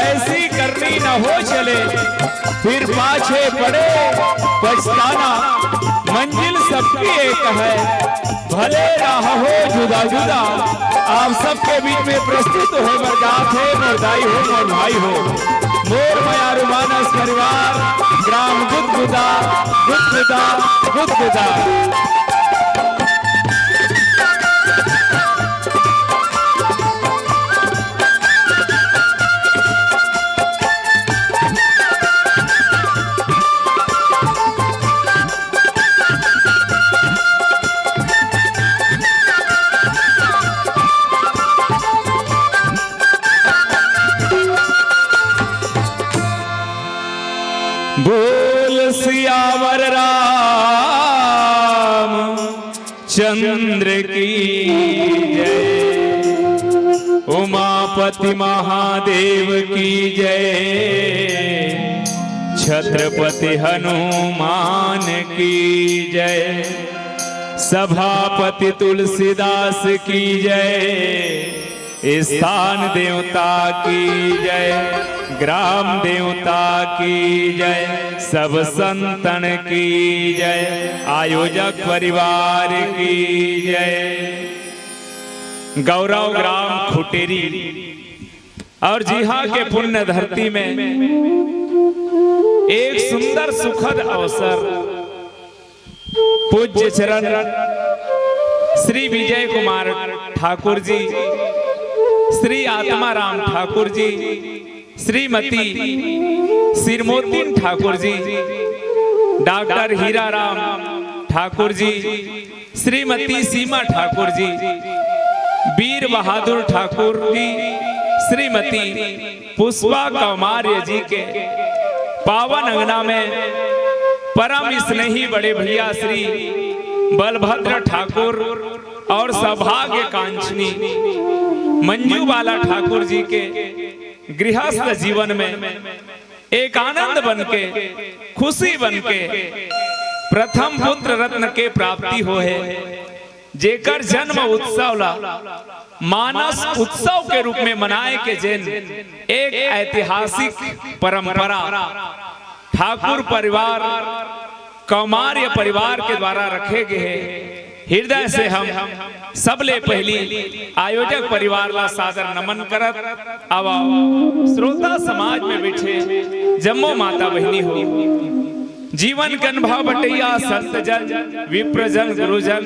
ऐसी करनी न हो चले, फिर पाछे पड़े पछताना। मंजिल सबकी एक है, भले राह हो जुदा जुदा। आप सबके बीच में प्रस्तुत हो बरगात है, मोरदाई हो मोर भाई हो। मोर मयारू मानस परिवार, ग्राम गुदगुदा गुदगुदा गुदगुदा। बोल सियावर राम चंद्र की जय, उमापति महादेव की जय, छत्रपति हनुमान की जय, सभापति तुलसीदास की जय, स्थान देवता की जय, ग्राम देवता की जय, सब संतन की जय, आयोजक परिवार की जय। गौरव ग्राम खुटेरी और जीहा के पुण्य धरती में एक सुंदर सुखद अवसर, पूज्य चरण श्री विजय कुमार ठाकुर जी, श्री आत्माराम ठाकुर जी, श्रीमती सिरमोतीन ठाकुर जी, डॉक्टर हीराराम ठाकुर जी, श्रीमती सीमा ठाकुर जी, वीर बहादुर ठाकुर जी, श्रीमती पुष्पा कौमार्य जी के पावन अंगना में परम स्नेही बड़े भैया श्री बलभद्र ठाकुर और सौभाग्य कांचनी मंजू बाला ठाकुर जी के गृहस्थ जीवन में एक आनंद बनके, खुशी बनके प्रथम पुत्र रत्न के प्राप्ति हो है, जेकर जन्म उत्सव ला मानस उत्सव के रूप में मनाए के जेन एक ऐतिहासिक परंपरा ठाकुर परिवार कौमार्य परिवार के द्वारा रखे गए हैं। हृदय से हम सबले पहली आयोजक परिवार ला सादर नमन करत। अब श्रोता समाज में बैठे जम्मो माता बहनी हो, जीवन के अनुभव बटैया संत जन, विप्रजन, गुरुजन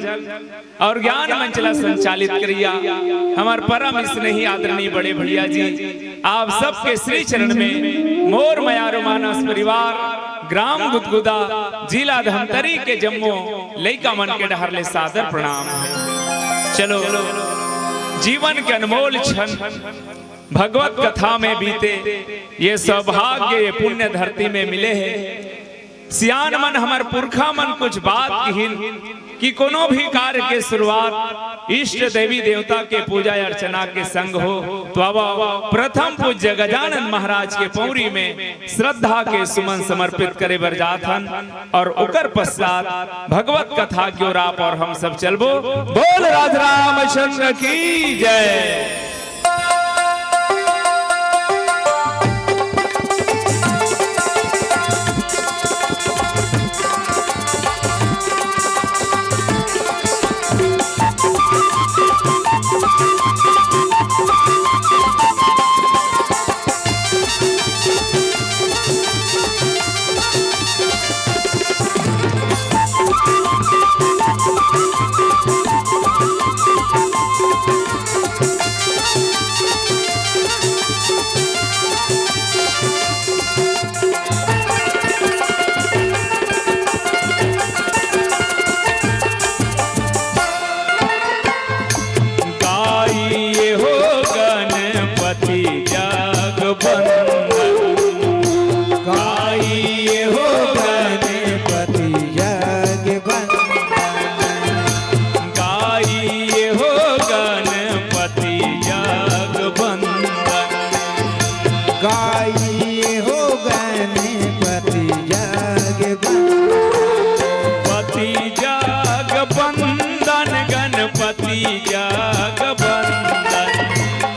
और ज्ञान मंचला संचालित करिया हमार परम स्नेही आदरणीय बड़े भैया जी, आप सबके श्री चरण में मोर मयारू मानस परिवार, ग्राम गुदगुदा, जिला धमतरी के जम्मो लइका मन के डहर ले सादर प्रणाम है। चलो जीवन के अनमोल क्षण भगवत कथा में बीते, ये सौभाग्य ये पुण्य धरती में मिले हैं। सियान मन हमार पुरखा मन कुछ बात कहिन कि कोनो भी कार्य के शुरुआत इष्ट देवी देवता के पूजा अर्चना के संग हो, तो अब प्रथम पूज्य गजानन महाराज के पौरी में श्रद्धा के सुमन समर्पित करे बर जाथन और उकर पश्चात भगवत कथा की ओर आप और हम सब चलबो। बोल राजा रामचंद्र की जय।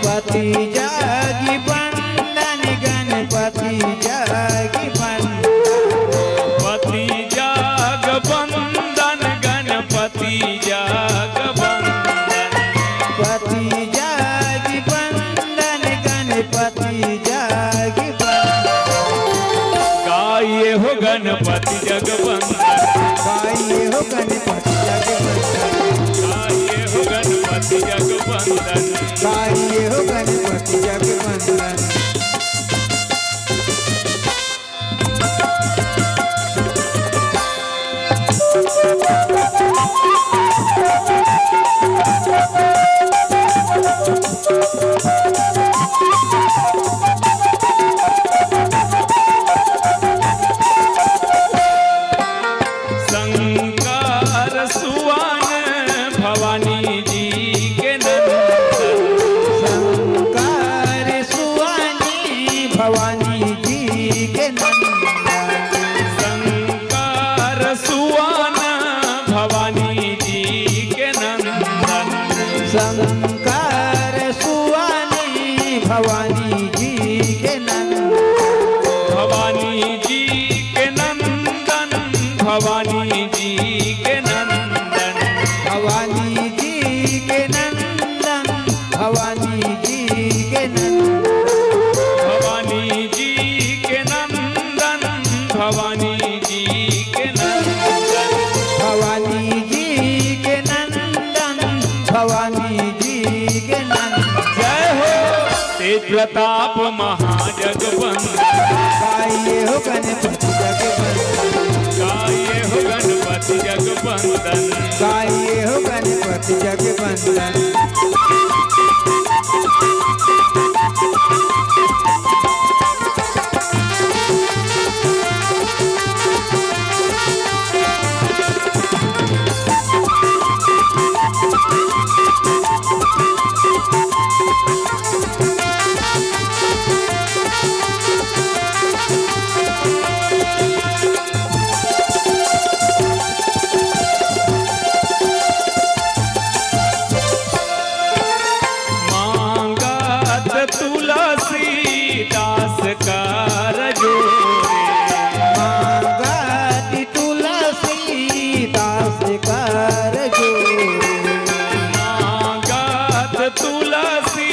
पति जाग बंदन जग गाइए हो गणपति जगवंदन, गाइए हो गणपति जगवंदन, गाइए हो गणपति जगवंदन। गाइए हो गणपति जगवंदन। शंकर सुवन भवानी जी के नंदन, शंकर सुवानी भवानी जी के नंदन, शंकर सुवन भवानी जी के नंदन, शंकर सुवानी भवानी जी के नंदन, भवानी जी के नंदन, भवानी जी के नंदन, भवानी जी के नंदन, भवानी जी के नंदन, भवानी जी के नंदन, भवानी जी के नंदन। भवानी जी के नंदन, भवानी जी के नंदन। जय हो तेज प्रताप महाजगवंदन, गाइए हो गणपति जगवंदन, गाइए हो गणपति जगवंदन। गाइए हो गणपति जगवंदन। मांगत तुलसी दास कर जोरे, मांगति तुलसी दास कर जोरे, मांगत तुलसी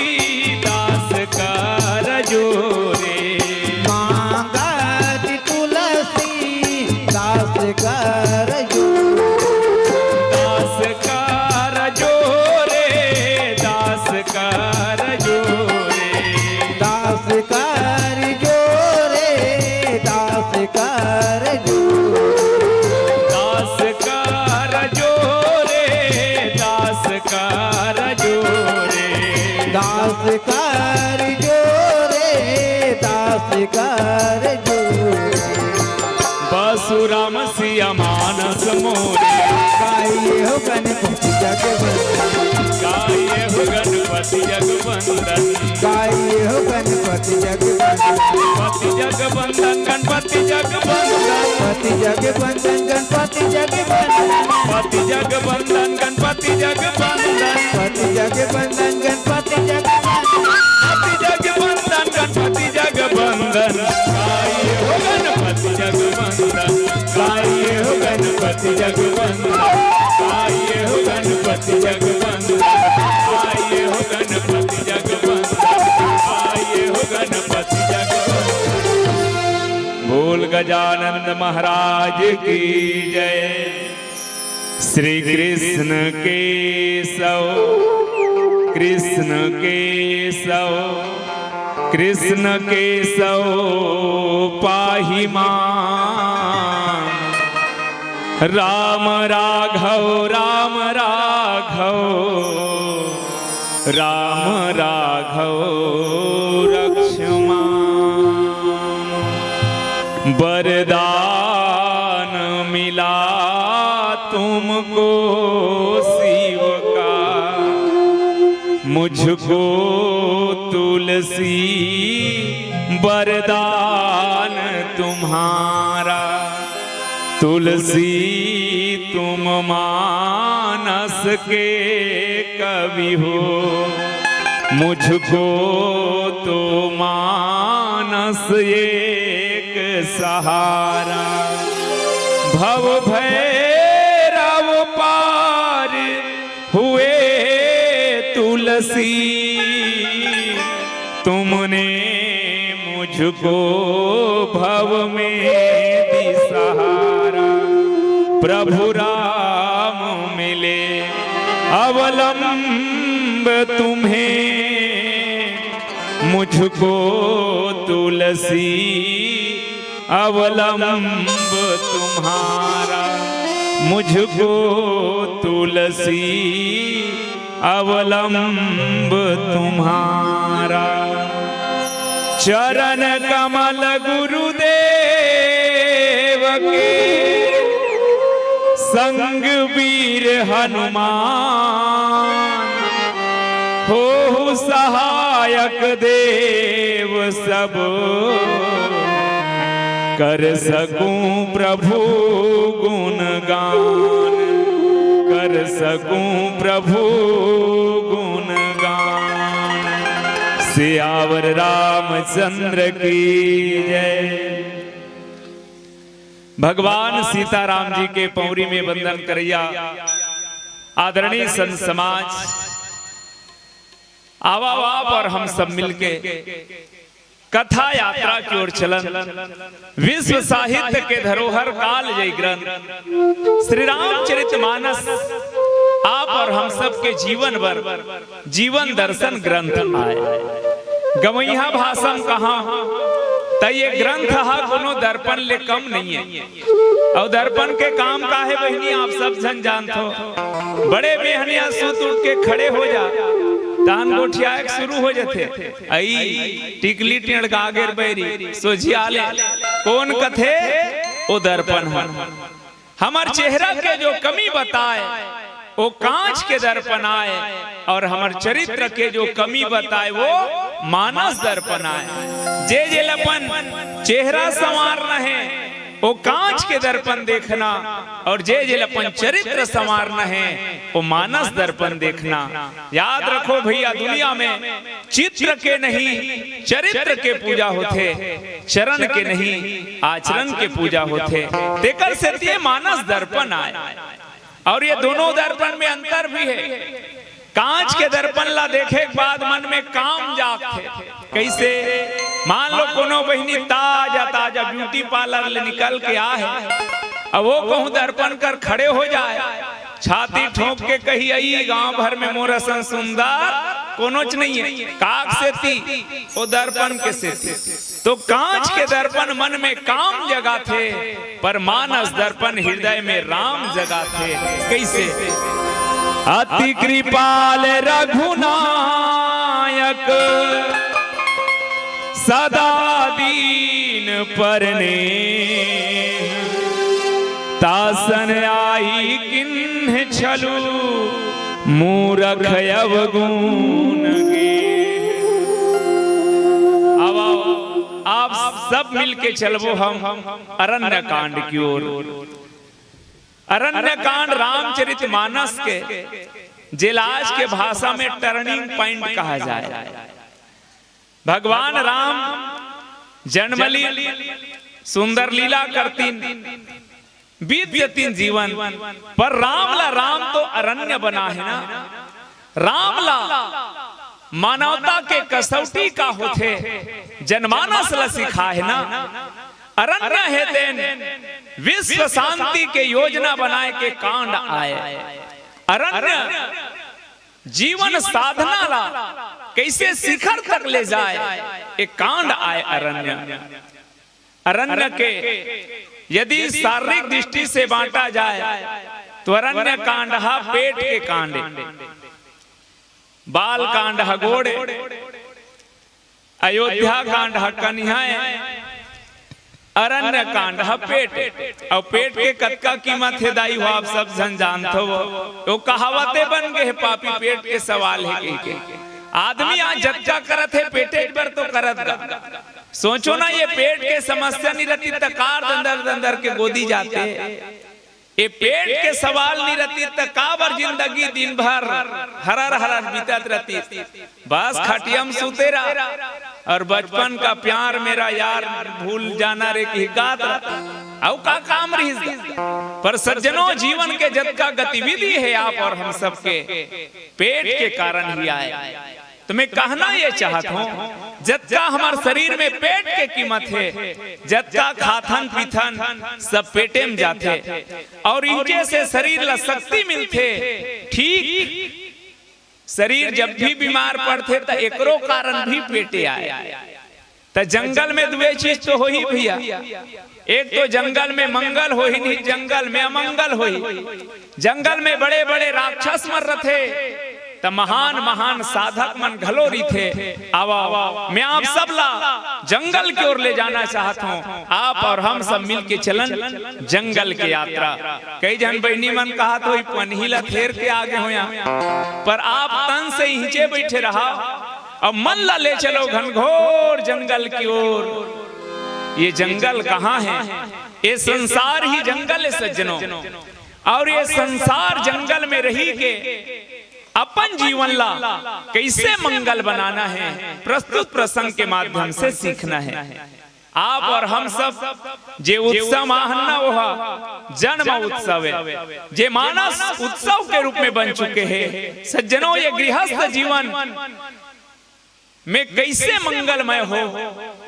दास कर जोरे, मांगति तुलसी दास कर जोरे, दास कर जोरे, दास कर जोरे, दास कर जोरे, दास कर जोरे, दास कर जोरे, दास कर जोरे, दास कर जोरे, दास कर जोरे। बसुराम सिया मानस मोरे, गाइए हो गणपति जगवंदन, गाइए हो गणपति जगवंदन, गाइए हो गणपति जगवंदन, गणपति जगवंदन, गणपति जगवंदन, गणपति जगवंदन, गणपति जगवंदन, गणपति जगवंदन, गणपति जगवंदन, गणपति जगवंदन, गणपति जगवंदन, गणपति जगवंदन, गाइए हो गणपति जगवंदन, गाइए हो गणपति जगवंदन, गाइए हो गणपति जगवंदन, गाइए हो गणपति जगवंदन, गाइए हो गणपति जगवंदन। बोल गजानंद महाराज की जय। श्री कृष्ण केशव, कृष्ण केशव, कृष्ण केशव पाहि मां। राम राघव, राम राघव, राम राघव रक्ष मां। वरदान मिला तुमको शिव का, मुझको तुलसी वरदान तुम्हारा। तुलसी तुम मानस के कवि हो, मुझको तो मानस एक सहारा। भव भैरव पार हुए तुलसी, तुमने मुझको भव में दिसहारा। प्रभु राम मिले अवलंब तुम्हें, मुझको तुलसी अवलंब तुम्हारा। मुझको तुलसी अवलंब तुम्हारा। चरण कमल गुरुदेव के, संग वीर हनुमान। हो सहायक देव सब, कर सकूं प्रभु गुणगान। कर सकूं प्रभु गुणगान। सियावर रामचंद्र की जय। भगवान सीताराम जी के पौरी में वंदन करैया आदरणीय संत समाज, आवा आप और हम सब मिलके कथा यात्रा की ओर चलन। विश्व साहित्य के धरोहर काल जय ग्रंथ श्री रामचरितमानस आप और हम सब के जीवन भर जीवन दर्शन ग्रंथ आए। गवैया भाषण कहाँ तो ये ग्रंथ हा कोनो दर्पण ले कम नहीं है। और दर्पण के काम का है बहनी आप सब जन जानते हो। बड़े बेहनिया सुत उठ के खड़े हो जा, तान गोठिया एक शुरू हो जाते। आई टिकली टेढ़ गागर बैरी सोझियाले कौन कथे ओ दर्पण है। हमार चेहरा के जो कमी बताए वो कांच के दर्पण आए, और हमार चरित्र के जो कमी बताए वो मानस दर्पण आए। जे जे लपन चेहरा संवारना है वो कांच के दर्पण देखना, और जे जे लपन चरित्र संवारना है वो मानस दर्पण देखना। याद रखो भैया, दुनिया में चित्र के नहीं चरित्र के पूजा होते, चरण के नहीं आचरण के पूजा होते। तेकर से मानस दर्पण आए, और ये दोनों दर्पण में अंतर भी है। कांच के दर्पण ला देखे के बाद मन में काम जागते। कैसे? मान लो कोनो बहनी ताजा ताजा ब्यूटी पार्लर ले निकल के आ है, अब वो कहूँ दर्पण कर खड़े हो जाए, छाती ठोक के कही आई गांव भर में मोर सन सुंदर कोनोच नहीं है। काक से थी वो दर्पण के से थी। तो कांच के दर्पण मन में काम जगा थे, पर मानस दर्पण हृदय में राम जगा थे। कैसे? अति कृपाल रघुनायक सदा दीन परने, तासन आई किन्ह छलू मूरख अवगुण गे। अब आप सब मिलके चलबो हम अरण्य कांड की ओर। अरण्य कांड रामचरितमानस के जिलाज के भाषा में टर्निंग पॉइंट कहा जाए। भगवान राम जन्मली सुंदर लीला करतीन, बीत जतीन जीवन, पर रामला राम तो अरण्य बना है ना। रामला मानवता के कसौटी का होते जनमानस ला सिखा है ना। अरण्य है देन विश्व शांति के योजना बनाए के कांड आए। अरण्य जीवन साधना ला कैसे शिखर तक ले जाए, एक कांड आए अरण्य। अरण्य के यदि शारीरिक दृष्टि से बांटा जाए तो अरण्य कांड हा पेट के कांड, बाल कांड हा गोड़े, अयोध्या कांड हा कन्याएं, अरण्य कांड हा पेट। और पेट के कतका कीमत है दाई हो आप सब जन जानते हो। वो कहावतें बन गए, पापी पेट के सवाल है के आदमी आज जच्चा करत है पेटे पर तो करत। सोचो ना, ये पेट के समस्या नहीं रहती तो कार दंदर दंदर के गोदी जाते। ये पेट के सवाल नहीं रहती तो काबर जिंदगी दिन भर हरर हरर बीतत रहती। बस खटियम सुते रहा, और बचपन का प्यार मेरा यार भूल जाना रे की गात औ का काम रही। पर सज्जनों, जीवन के जद का गतिविधि है आप और हम सबके पेट के कारण ही आए। तो मैं कहना ये चाहता हूँ, जत्का हमारे शरीर में पेट के कीमत है, जत्का खाथन पीथन सब पेटे में जाते और इनके से शरीर ला शक्ति मिलते। ठीक शरीर जब भी बीमार पड़ते तो एकरो कारण भी पेटे आए। तो जंगल में दुए चीज तो हो ही भैया, एक तो जंगल में मंगल हो ही नहीं, जंगल में अमंगल हो ही। जंगल में बड़े बड़े राक्षस मर रहे तो महान महान साधक मन घलोरी थे। आवा मैं आप सब ला जंगल की ओर ले जाना चाहता हूँ। आप और हम सब मिल के चलन जंगल की यात्रा। कई जन बहनी मन कहा तो पनहिला फेर के आगे हो यहाँ, पर आप तन से नीचे बैठे रहा और मन ला ले चलो घनघोर जंगल की ओर। ये जंगल कहाँ है? ये संसार ही जंगल है सज्जनों, और ये संसार जंगल में रही के अपन जीवन ला कैसे मंगल बनाना है, प्रस्तुत प्रसंग के माध्यम से सीखना है। आप और हम सब जे उत्सव आहन्ना वह जन्म उत्सव है, जे मानस उत्सव के रूप में बन चुके हैं। सज्जनों, ये गृहस्थ जीवन में कैसे मंगलमय हो,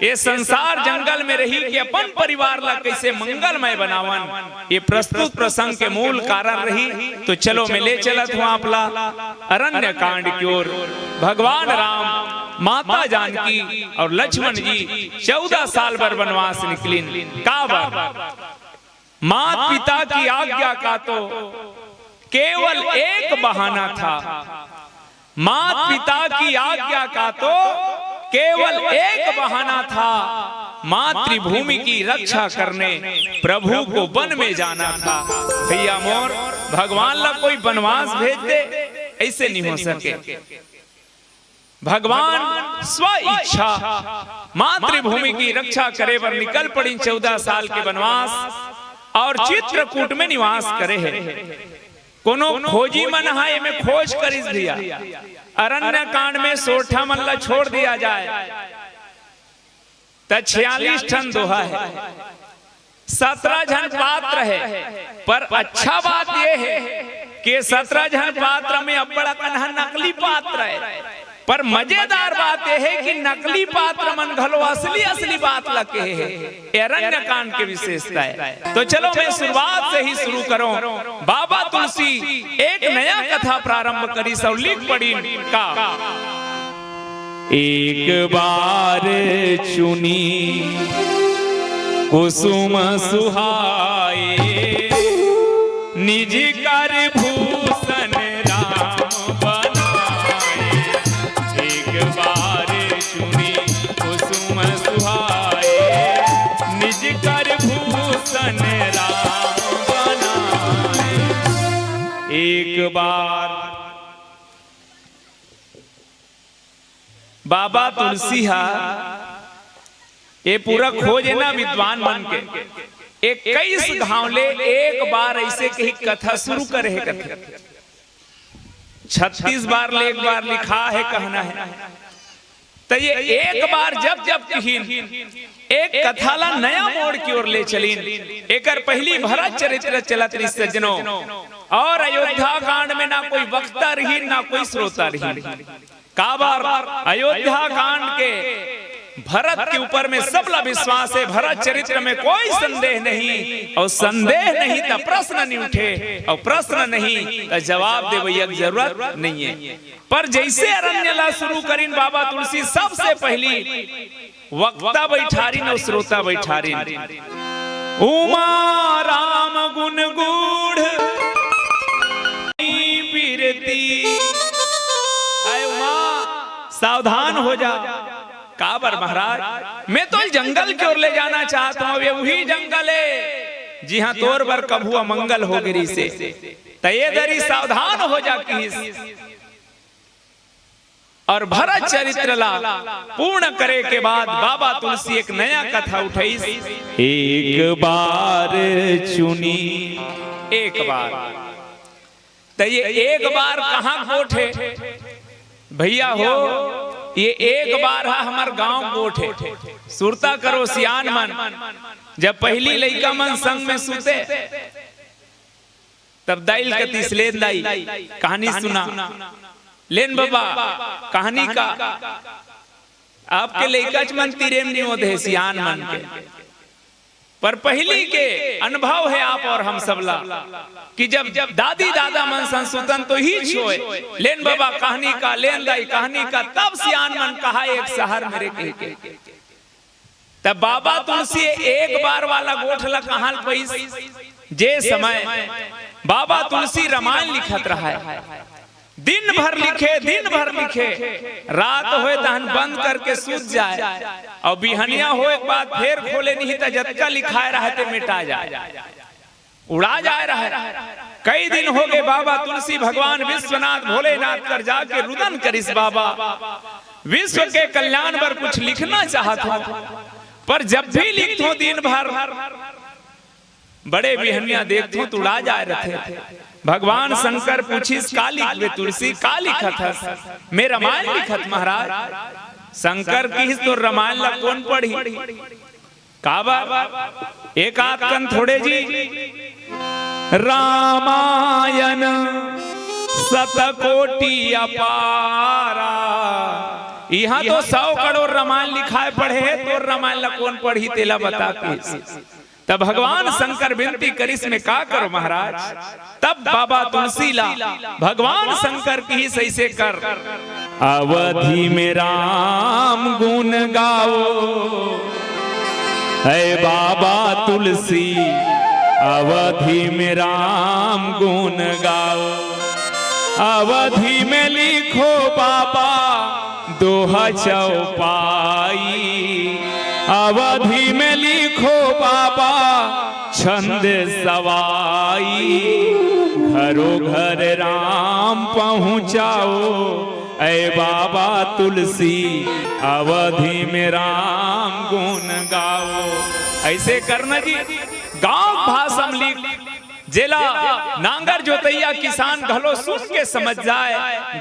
ये संसार जंगल में रही कि अपन परिवार ला कैसे मंगलमय बनावन, ये प्रस्तुत प्रसंग के मूल कारण रही। तो चलो मैं ले चलत हूँ आप ला अरण्य कांड की ओर। भगवान राम, माता जानकी और लक्ष्मण जी 14 साल भर वनवास निकलिन। काबर मात पिता की आज्ञा का तो केवल एक बहाना था। मात पिता की आज्ञा का तो केवल एक बहाना था, मातृभूमि की रक्षा करने प्रभु को वन में जाना था। भैया मोर, भगवान ला कोई वनवास भेज दे ऐसे नहीं हो सके। भगवान स्व इच्छा मातृभूमि की रक्षा करे पर निकल पड़ी 14 साल के वनवास और चित्रकूट में निवास करे है। कोनो खोजी मन है में खोज कर इस दिया। अरण्य कांड में सोठा मन ला छोड़ दिया जाए तो 46 टन दोहा है, 17 जन पात्र है। पर अच्छा बात यह है कि 17 जन पात्र में अब बड़ा कन्हा नकली पात्र है। पर मजेदार बात यह है कि नकली पात्र मन घलो असली असली बात लगे है। अरण्य कांड की विशेषता है। तो चलो मैं शुरुआत से ही शुरू करूं। बाबा तुलसी एक नया कथा प्रारंभ करी, सब लिख पड़ी का। एक बार चुनी कुसुम सुहाए, निज कर भूषण राम बनाए। एक बार चुनी कुसुम सुहाए, निज कर भूषण राम बनाए। एक बार बाबा तुलसी हा ये पूरा खोज है ना विद्वान बन के 21 घावले एक बार ऐसे कही कथा शुरू करे है। कथा 36 बार ले एक बार लिखा है, कहना है। तो ये एक बार जब जब कहीन एक कथा ला नया मोड़ की ओर ले चलीन। एक पहली भरत चरित्र चलत रही सज्जनों, और अयोध्या कांड में ना कोई वक्ता रही ना कोई श्रोता रही। काबर अयोध्या कांड के भरत के ऊपर में सबला विश्वास है। भरत चरित्र में कोई संदेह नहीं, और संदेह नहीं तो प्रश्न नहीं उठे, और प्रश्न नहीं तो जवाब देवे की जरूरत नहीं है। पर जैसे अरण्य ला शुरू करीन बाबा तुलसी सबसे पहली वक्ता बैठारीन और श्रोता बैठारीन। उमा राम गुण गूढ़ बिरती, सावधान हो जा। काबर महाराज, मैं तो जंगल की ओर ले जाना चाहता हूँ। ये वही जंगल है जी हाँ, तोर बर कभू अमंगल हो गिरी से तये दरी सावधान हो जा किस। और भरत चरित्र ला पूर्ण करे के बाद बाबा तुलसी एक नया कथा उठाई। एक बार चुनी, एक बार तो ये एक बार कहाँ गोठ है भैया हो? ये एक बार है हमार गांव गोठ है। सुरता करो सियान मन, जब पहली लड़का मन संग में सुते तब दाइल कति स्लेद लाई कहानी सुना। लेन बाबा कहानी का आपके लइका मन तीरेम नहीं होते सियान मन के, पर पहली के अनुभव है आप और हम सबला कि जब दादी दादा मन संसुतन तो ही छोए लेन बाबा कहानी का, लेन दाई कहानी का, तब सियान मन कहा एक शहर मेरे के तब बाबा तुलसी एक बार वाला गोठला कहां पैस जे समय बाबा तुलसी रामायण लिखत रहा है, दिन भर लिखे, रात होए तहन बंद करके सूत जाए और बिहनिया होए के बाद फिर खोले नहीं तो जतका लिखाए रहते मिटा जाए, उड़ा जाए रहा। कई दिन हो गए बाबा तुलसी भगवान विश्वनाथ भोलेनाथ कर जाके रुदन करिस बाबा विश्व के कल्याण पर कुछ लिखना चाहत हो, पर जब भी लिखतो दिन भर बड़े बिहनिया देखतो तो उड़ा जाए रहे। भगवान शंकर पूछिस का लिखबे तुलसी, का लिखत हस? मैं रामायण लिखत महाराज। शंकर की तो रामायण ला कौन पढ़ी? काबा एक आध कन थोड़े जी रामायण शतकोटि अपारा, यहाँ तो 100 करोड़ रामायण लिखाए पढ़े है, तो रामायण ला कौन पढ़ी तेला बता के। तब भगवान शंकर विनती करिस में का करो महाराज? तब बाबा तुलसी ला भगवान शंकर की ही सही से कर, अवधि में राम गुण गाओ है बाबा तुलसी, अवधि में राम गुण गाओ, अवधि में लिखो बाबा दोहा चौपाई, अवधि में लिखो बाबा छंद सवाई, घरों घर राम पहुँचाओ ऐ बाबा तुलसी, अवधि में राम गुण गाओ। ऐसे करना जी, गांव भाषा में लिख जेला नांगर जोतैया किसान घलो सुन के समझ जाए,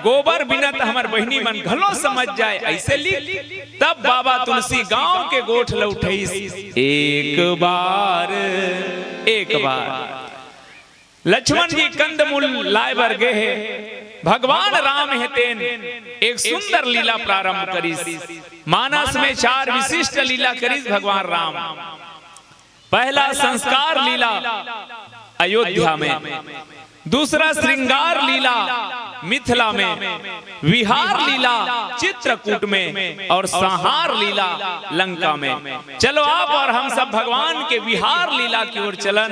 गोबर बिनत हमार बहिनी मन घलो समझ जाए, ऐसे लिख। तब बाबा तुलसी गांव के गोठ लौटैस, एक बार लक्ष्मण जी कंदमूल लाए बर गए, भगवान राम हेतेन एक सुंदर लीला प्रारंभ करिस। मानस में 4 विशिष्ट लीला करिस भगवान राम। पहला संस्कार लीला अयोध्या में, दूसरा श्रृंगार लीला मिथिला में, विहार लीला चित्रकूट में और संहार लीला लंका में। चलो आप और हम सब भगवान के विहार लीला की ओर चलन।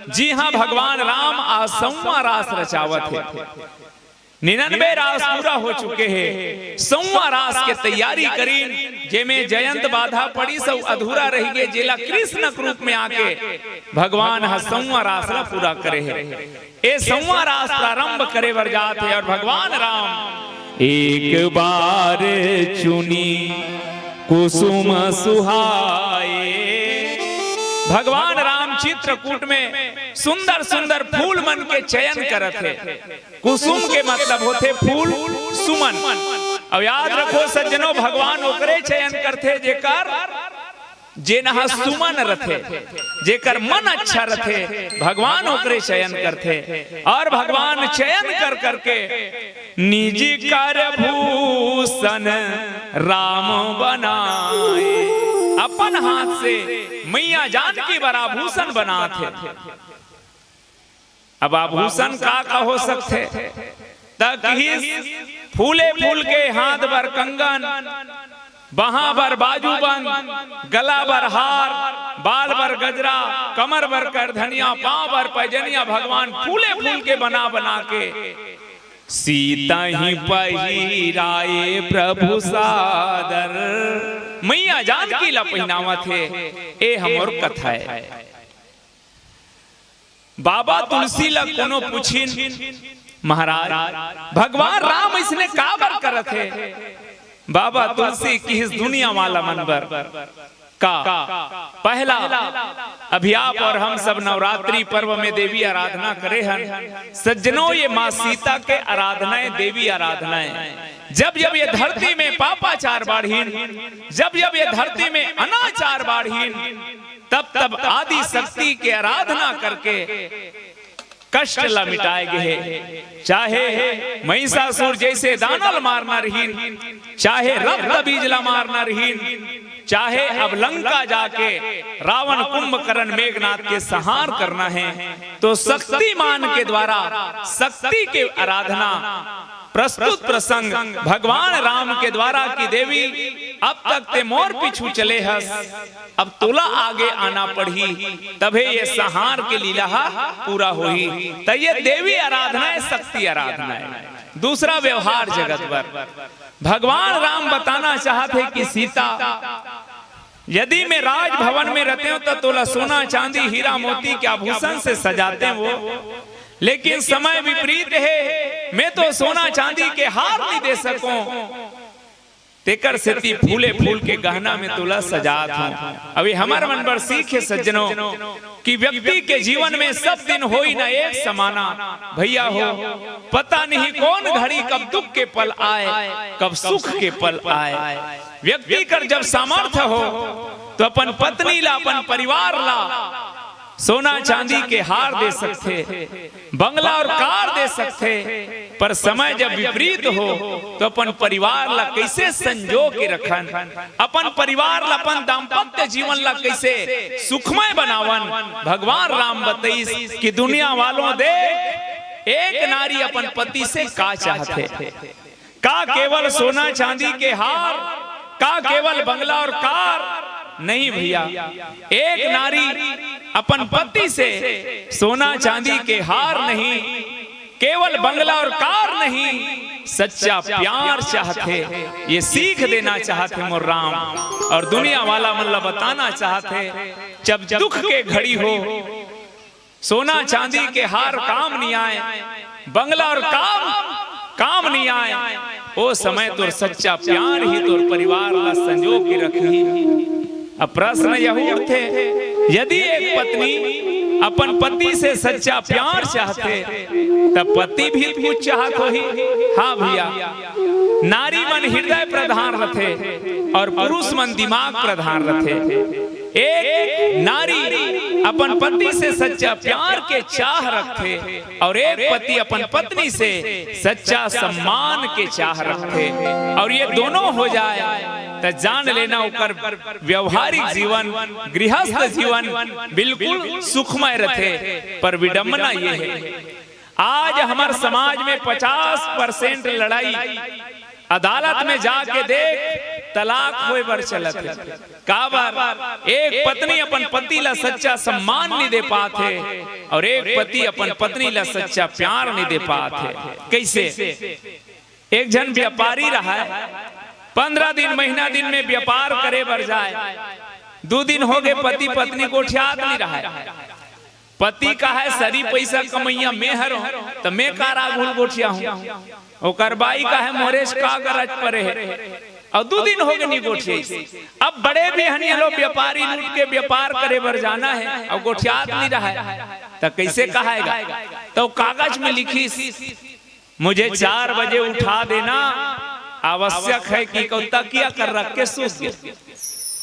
जी हाँ, भगवान राम आज 100वां रास रचावत है। 99 रास पूरा हो चुके हैं, 100वां रास के तैयारी करीन, जेमे जयंत बाधा पड़ी सब अधूरा रह गए, जेला कृष्ण रूप में आके भगवान 100वां रास ला पूरा करे है। ए 100वां रास प्रारंभ करे बर जात है और भगवान राम एक बार चुनी कुसुम सुहाए। भगवान राम चित्रकूट में सुंदर सुंदर फूल मन के चयन करत है। कुसुम के मतलब होते फूल, सुमन। अब याद रखो सज्जनों, भगवान ओकरे चयन करते जेकर जेना सुमन रथे, जेकर मन अच्छा रथे, भगवान ओकरे चयन करते। और भगवान चयन कर करके निजी कर भूषण राम बनाए, अपन हाथ से मैया जानकी बर आभूषण बनाते। अब आभूषण का हो सकते? तक ही फूले फूल के हाथ बर कंगन, बहा बर बाजूबंद, गला बर हार, बाल बर गजरा, कमर बर करधनिया, पांव बर पैजनिया, भगवान फूले फूल के बना बना के सीता ही पहिराए प्रभु सादर, मैया जानकी ला पहिनावत है। ए हमर कथा है। बाबा तुलसी ला कोनो पूछिन, महाराज भगवान राम इसने का बर करत है? बाबा तुलसी की इस दुनिया वाला मनबर का पहला, अभी आप और हम सब नवरात्रि पर्व में देवी आराधना करे हैं। सज्जनों, ये माँ सीता के आराधनाएं, देवी आराधनाएं। जब जब ये धरती में पापाचार बाढ़ीन, जब जब ये धरती में अनाचार बाढ़ीन, तब तब आदि शक्ति के आराधना करके कष्ट ला मिटाए गए, चाहे महिषासुर जैसे दानव मारना रहीन, चाहे रक्त बीज ला मारना रहीन, चाहे अब लंका जाके रावण कुंभकर्ण मेघनाथ के संहार करना है, तो शक्तिमान के द्वारा शक्ति के आराधना प्रस्तुत प्रसंग भगवान राम के द्वारा की देवी अब तक ते मोर पीछू चले हस, अब तुला आगे आना पड़ी, तबे ये संहार के लीला पूरा हुई। तो ये देवी आराधना है, शक्ति आराधना है। दूसरा व्यवहार जगत पर भगवान राम बताना चाहते कि सीता यदि मैं राजभवन में रहते हो तो तोला सोना चांदी हीरा मोती के आभूषण से सजाते हैं वो, लेकिन समय विपरीत है, मैं तो सोना चांदी के हार नहीं दे सकूं, तेकर सेती फूले फूल के गहना में तुला सजात हूं। अभी हमारे मन पर सीख है सज्जनों कि व्यक्ति के जीवन में सब दिन हो ही ना एक समाना भैया हो, पता नहीं कौन घड़ी कब दुख के पल आए, कब सुख के पल आए। व्यक्ति कर जब सामर्थ्य हो तो अपन पत्नी ला, अपन परिवार ला सोना चांदी के हार दे सकते, बंगला और कार दे सकते, पर समय जब विपरीत हो तो अपन परिवार ला कैसे संजो के रखन, अपन परिवार ला, अपन दाम्पत्य जीवन ला कैसे सुखमय बनावन। भगवान राम बताइस कि दुनिया वालों देख, एक नारी अपन पति से का चाहते, का केवल सोना चांदी के हार, का केवल बंगला और कार नहीं भैया, एक नारी अपन पति से सोना चांदी के हार नहीं, केवल बंगला और कार नहीं, सच्चा प्यार चाहते, ये सीख देना चाहते मोर राम। और दुनिया वाला मतलब बताना चाहते, जब दुख के घड़ी हो सोना चांदी के हार काम नहीं आए, बंगला और काम नहीं आए, वो समय तो सच्चा प्यार ही तो परिवार ला संजो के रखी। अब प्रश्न यह उठे, यदि एक पत्नी अपन पति से सच्चा प्यार चाहते तब पति भी कुछ चाहत हो ही। हाँ भैया, नारी मन हृदय प्रधान रथे और पुरुष मन दिमाग प्रधान रथे। एक नारी अपन पति से सच्चा प्यार के चाह रखते और एक पति अपन पत्नी से सच्चा सम्मान के चाह रखते, और ये दोनों हो जाए तो जान लेना उकर व्यवहारिक जीवन, गृहस्थ जीवन बिल्कुल सुखमय रहे। पर विडंबना ये है, आज हमारे समाज में 50% लड़ाई अदालत में जाके देख तलाक होए बर चलत है। काबर एक पत्नी अपन पति ला सच्चा सम्मान नहीं दे पाते और एक पति अपन पत्नी ला सच्चा प्यार नहीं दे पाते। कैसे? एक जन व्यापारी रहा है, 15 दिन महीना दिन में व्यापार करे बर जाए, 2 दिन हो गए पति पत्नी को ठियात नहीं रहा है। पति का है सरी पैसा कमैया मैं हरो तो मैं का राघुल गोठिया हूँ, ओकर बाई का है मोरेश का गरज परे है, और 2 दिन हो गए नहीं गोठिया। अब बड़े भी हनी लो व्यापारी लूट के व्यापार करे बर जाना है और गोठियात नहीं रहा है, तो कैसे कहेगा? तो कागज में लिखी मुझे 4 बजे उठा देना आवश्यक है कि तकिया कर रख के सूत गया।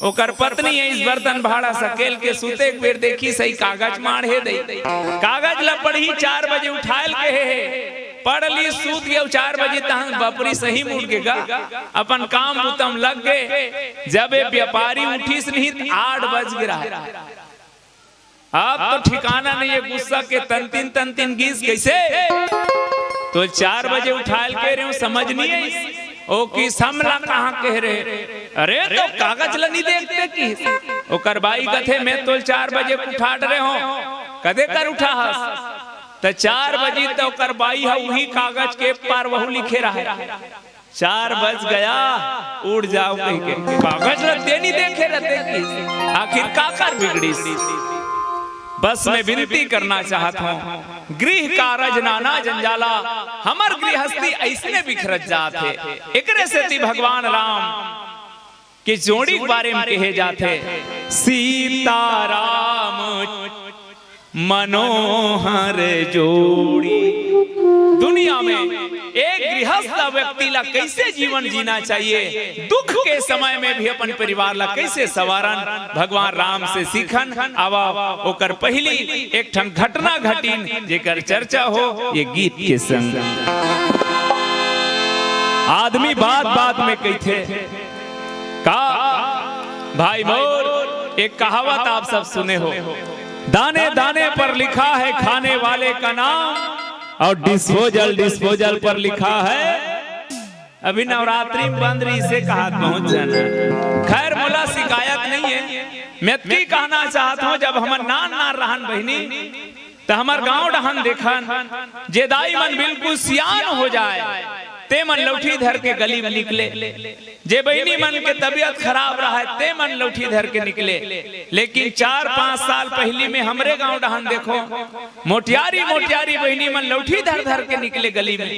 ओकर पत्नी है इस बर्तन भाड़ा सकेल के सूते, एक बेर देखी सही कागज माढ़े दे, कागज ला पढ़ी 4 बजे उठायल के है, पढ़ ली सूत गया 4 बजे तहन बपरी सही मुड़ गेगा, अपन काम बुतम लग गए। जब ये व्यापारी उठीस नहीं 8 बज गिरा, अब तो ठिकाना नहीं है, गुस्सा के तन तीन गीस कैसे तो 4 बजे उठायल के रहे समझ नहीं है ओ की समला कहाँ कह रहे, अरे तो कागज ला नहीं देखते कि ओकर बाई कथे मैं तो 4 बजे उठा रहे हो, कदे कर उठा हस तो 4 बजे तो ओकर बाई है वही कागज के पार वहु लिखे रहा है। 4 बज गया उड़ जाओ कह के कागज रखते नहीं देखे रहते कि आखिर का कर बिगड़ी सी। बस मैं विनती करना चाहता हूँ, गृह कारज नाना जंजाला, हमार गृहस्थी ऐसने बिखरत जाते, एकरे से ती भगवान राम के जोड़ी के बारे में कहे जाते, सीता राम मनोहर जोड़ी। दुनिया में एक गृहस्थ व्यक्ति ला कैसे जीवन जीना चाहिए, दुख के समय में भी अपन परिवार ला कैसे सवारन भगवान राम से सीखन। आवा ओकर पहली एक ठन घटना घटिन जेकर चर्चा हो ये गीत के संग। आदमी बात बात में कहते का भाई मोर, एक कहावत आप सब सुने हो, दाने दाने पर लिखा है खाने वाले का नाम और डिस्पोजल डिस्पोजल पर लिखा है। अभी नवरात्रि में बंद रही से कहा पहुंच जाना। खैर मोला शिकायत नहीं है, मैं की कहना चाहता हूं, जब हम नान नार रहन बहनी तो हमार गांव डहन देखन जे दाई मन बिल्कुल सियान हो जाए ते मन लौठी धर के गली में निकले, जे बहनी मन के तबीयत खराब रहा है ते मन लौठी धर के निकले। लेकिन 4-5 साल पहली में हमरे गांव डहन देखो मोटियारी मोटियारी बहनी मन लौठी धर धर के निकले गली में।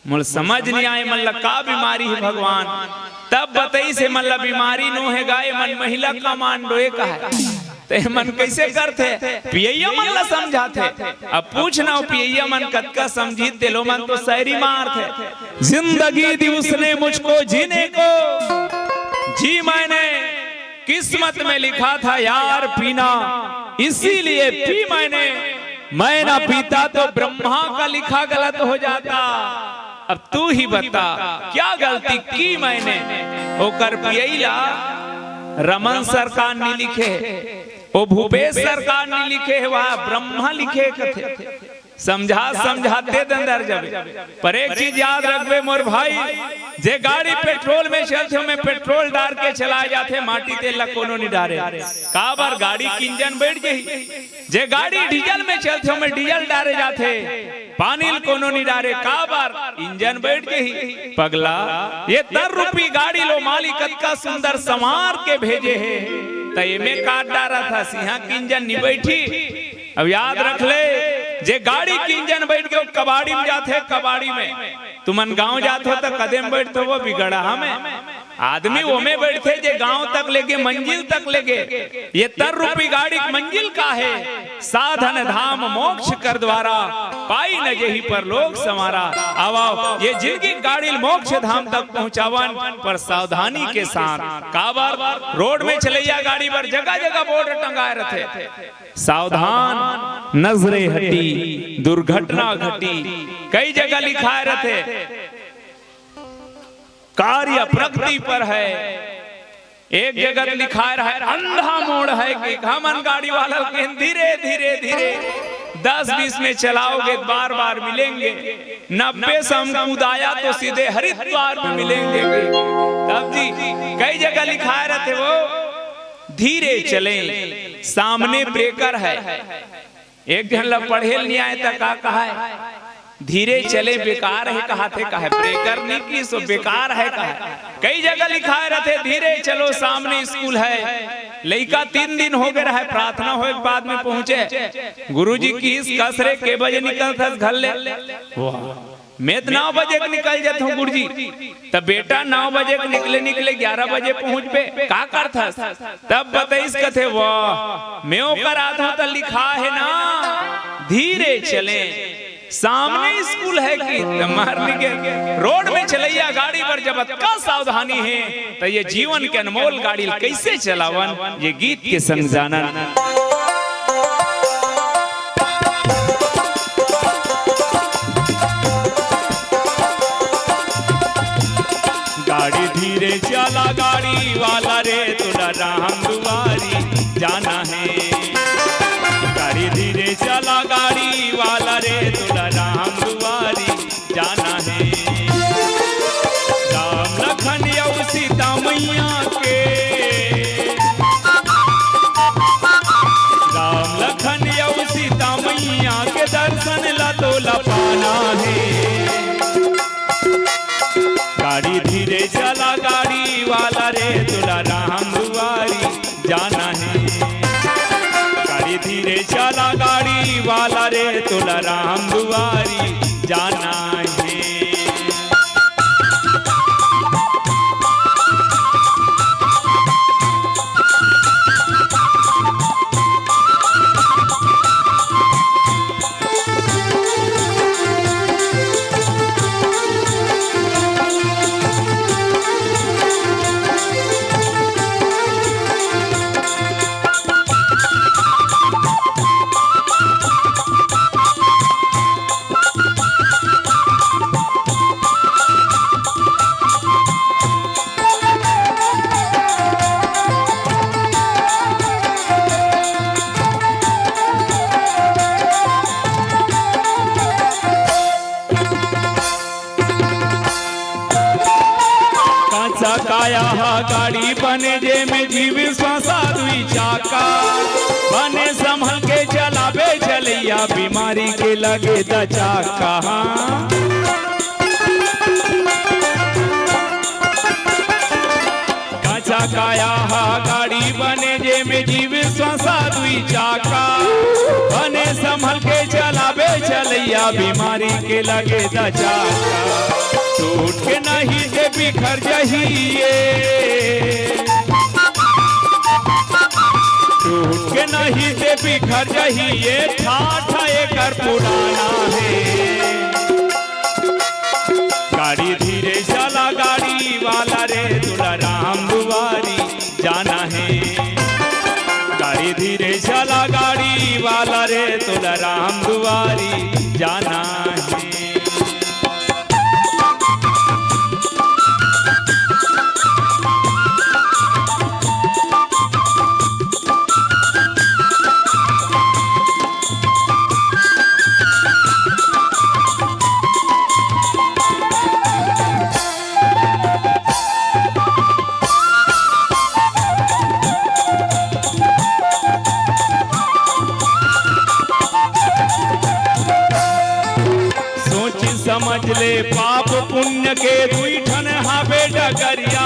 मुझे समझ नहीं आए मन का बीमारी है भगवान, तब बताई से मन बीमारी नो है गाय मन महिला का मांडोए का है ते मन कैसे करते पियैया मन ला समझाते। अब पूछना पियैया मन कतका समझी तेलो मन तो शायरी मार थे। जिंदगी दी उसने मुझको जीने को, जी मैंने किस्मत में लिखा था यार पीना, इसीलिए पी मैंने, मैं ना पीता तो ब्रह्मा का लिखा गलत हो जाता। अब तू ही बता क्या गलती की मैंने, ओकर पियैला रमन सरकार ने लिखे, ओ भूपेश सरकार ने लिखे, वह ब्रह्मा लिखे कथे। समझा समझाते अंदर जब पर एक चीज याद रखबे मोर भाई, जे गाड़ी पेट्रोल में चलते में पेट्रोल डाल के चला जाते, माटी तेल ला कोनो नहीं डारे का बार गाड़ी की इंजन बैठ गई। जे गाड़ी डीजल में चलते में डीजल डाले जाते, पानी कोनो नहीं डारे का बार इंजन बैठ गई। पगला ये 10 रुपये गाड़ी लो मालिक का सुंदर संवार के भेजे है, तो ये में काट डारा था सिंहा की इंजन नहीं बैठी। अब याद रख ले, जे गाड़ी की इंजन बैठ के कबाड़ी में जाते, कबाड़ी में तुमन गांव जाते हो तो कदम बैठते वो बिगड़ा हमें आदमी वो में बैठते जे गांव तक लेके मंजिल तक लेके। ये 10 रुपये गाड़ी मंजिल का है, साधन धाम मोक्ष कर द्वारा, पाई न जही पर लोग समारा। आवा ये जिनकी गाड़ी मोक्ष धाम तक पहुंचावन पर सावधानी के साथ। काबर रोड में चलैया गाड़ी पर जगह जगह बोर्ड टंगाए रहते, सावधान नजरे हटी दुर्घटना घटी, कई जगह लिखाए रहते कार्य प्रगति पर है। एक जगह लिखा रहा है अंधा मोड़ है कि हमन गाड़ी वाला के धीरे धीरे धीरे 10-20 में चलाओगे बार बार मिलेंगे, 90 से हम कूदाया तो सीधे हरिद्वार में मिलेंगे। तब जी कई जगह लिखा रहते वो धीरे चले, सामने ब्रेकर है। एक जन ला पढ़े नहीं आए तो का कहा है धीरे चले बेकार है, कहा थे कहा ब्रेकर नहीं की सो बेकार है कहा। कई जगह लिखा रहते धीरे चलो सामने स्कूल है। लड़का 3 दिन हो गए रहा प्रार्थना हो बाद में पहुंचे, गुरुजी की कसरे के बजे निकलता घर ले, मैं तो 9 बजे निकल जाता हूँ गुरुजी, तब बेटा 9 बजे निकले 11 बजे पहुंच पे का करता। तब बताइस कथे वाह मैं करा था तो लिखा है ना धीरे चले, सामने स्कूल है कि मारने के रोड में चलैया गाड़ी पर जब का सावधानी है तो ये जीवन के अनमोल गाड़ी कैसे चलावन, ये गीत के संग जानन। गाड़ी धीरे चला गाड़ी वाला रे तुला राम दुआरी जाना है, गाड़ी धीरे चला गाड़ी वाला रे तुला राम दुआरी जाना है। राम लखन यौ सीता मैया के, राम लखन यौ सीता मैया के दर्शन ला तो पाना है। गाड़ी धीरे चला गाड़ी वाला रे तुला राम दुआरी जाना है, गाड़ी धीरे चला गाड़ी वाला रे तुला राम दुआरी जाना है। गाड़ी बने जे में जीव श्वासा दुई चाका बने संभल के चलावे चलैया बीमारी के लगे द चाका कचा काया गाड़ी बने जे में जीव श्वासा दुई चाका बने संभल के चलावे चलैया बीमारी के लगे द चाका टूट के नहीं से बिखर जहिए टूट के नहीं से बिखर जहिए ठाठा एकर पुराना है गाड़ी धीरे चला गाड़ी वाला रे तुला राम दुआरी जाना है गाड़ी धीरे चला गाड़ी वाला रे तुला राम दुआरी जाना है समझ ले पाप पुण्य के दुई ठन हावे डगरिया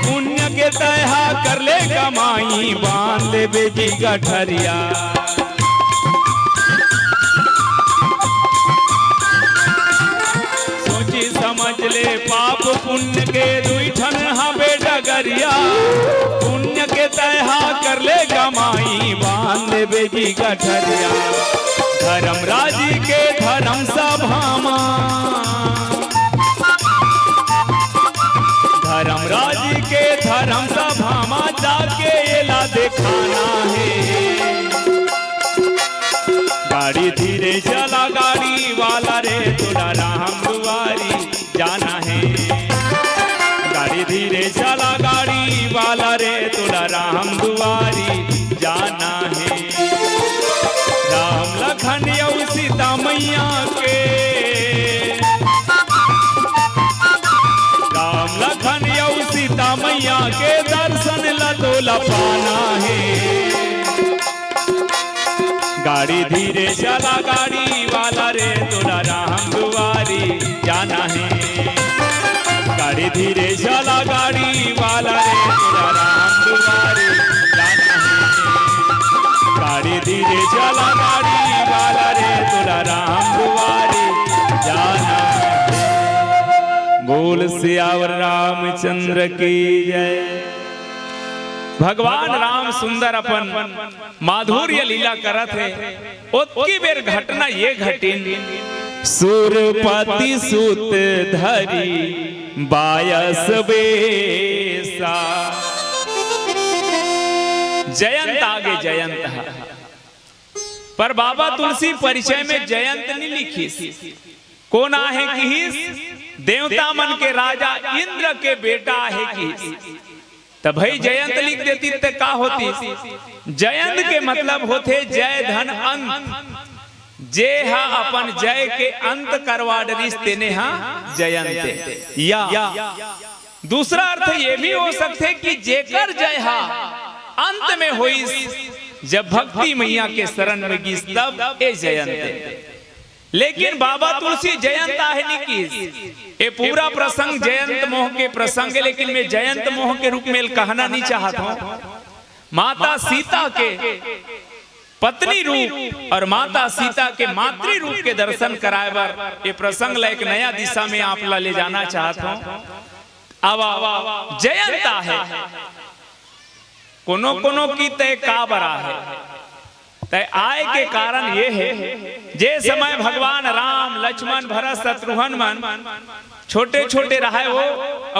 पुण्य के तहा कर ले कमाई बांध ले बेटी गठरिया सोची समझ ले पाप पुण्य के दुई ठन हावे डगरिया पुण्य के तहा कर ले कमाई बांध ले बेटी गठरिया धर्मराज के धर्म सभामा धर्मराज के धर्म सभामा जाके एला दिखाना है गाड़ी धीरे चला गाड़ी वाला रे तुला राम दुआरी जाना है गाड़ी धीरे चला गाड़ी वाला रे तुला राम दुआरी जाना है राम लखन यौ सीता मैया के राम लखन यौ सीता मैया के दर्शन लतोला पाना है गाड़ी धीरे चला गाड़ी वाला रे तुला राम दुआरी जाना है गाड़ी धीरे चला गाड़ी वाला रे तुला राम दुआरी जाना है गाड़ी धीरे चला गाड़ी वाला रे तुला राम दुआरी जाना है बोल सियावर रामचंद्र की जय भगवान राम सुंदर अपन माधुर्य लीला करत है ओतकी बेर घटना ये घटिन सुरपति सुत धरी बायस बेसा जयंत आगे जयंत पर बाबा तुलसी परिचय में जयंत नहीं लिखी कौन आहे किहिस देवता मन के राजा इंद्र के बेटा है किहिस तब भाई जयंत लिख देती तो का होती जयंत के मतलब होते जय धन अंत जे हा अपन जय के अंत करवा डरिस तेने हा जयंत या दूसरा अर्थ ये भी हो सकते कि जेकर जय हा अंत में होई जब भक्ति मैया के शरण में गिस तब ए जयंत लेकिन बाबा तुलसी जयंत आहे नहीं की ये पूरा प्रसंग जयंत मोह के प्रसंग है लेकिन मैं जयंत मोह के रूप में कहना नहीं चाहता हूं माता सीता के पत्नी रूप और माता सीता के मातृ रूप के दर्शन कराए बार ये प्रसंग ला एक नया दिशा में आप ला ले जाना चाहता हूं अब जयंत है कोनो कोनो की तय का बरा है तय आय के कारण ये है जे समय भगवान राम लक्ष्मण भरत शत्रुघ्न मन छोटे छोटे रहे वो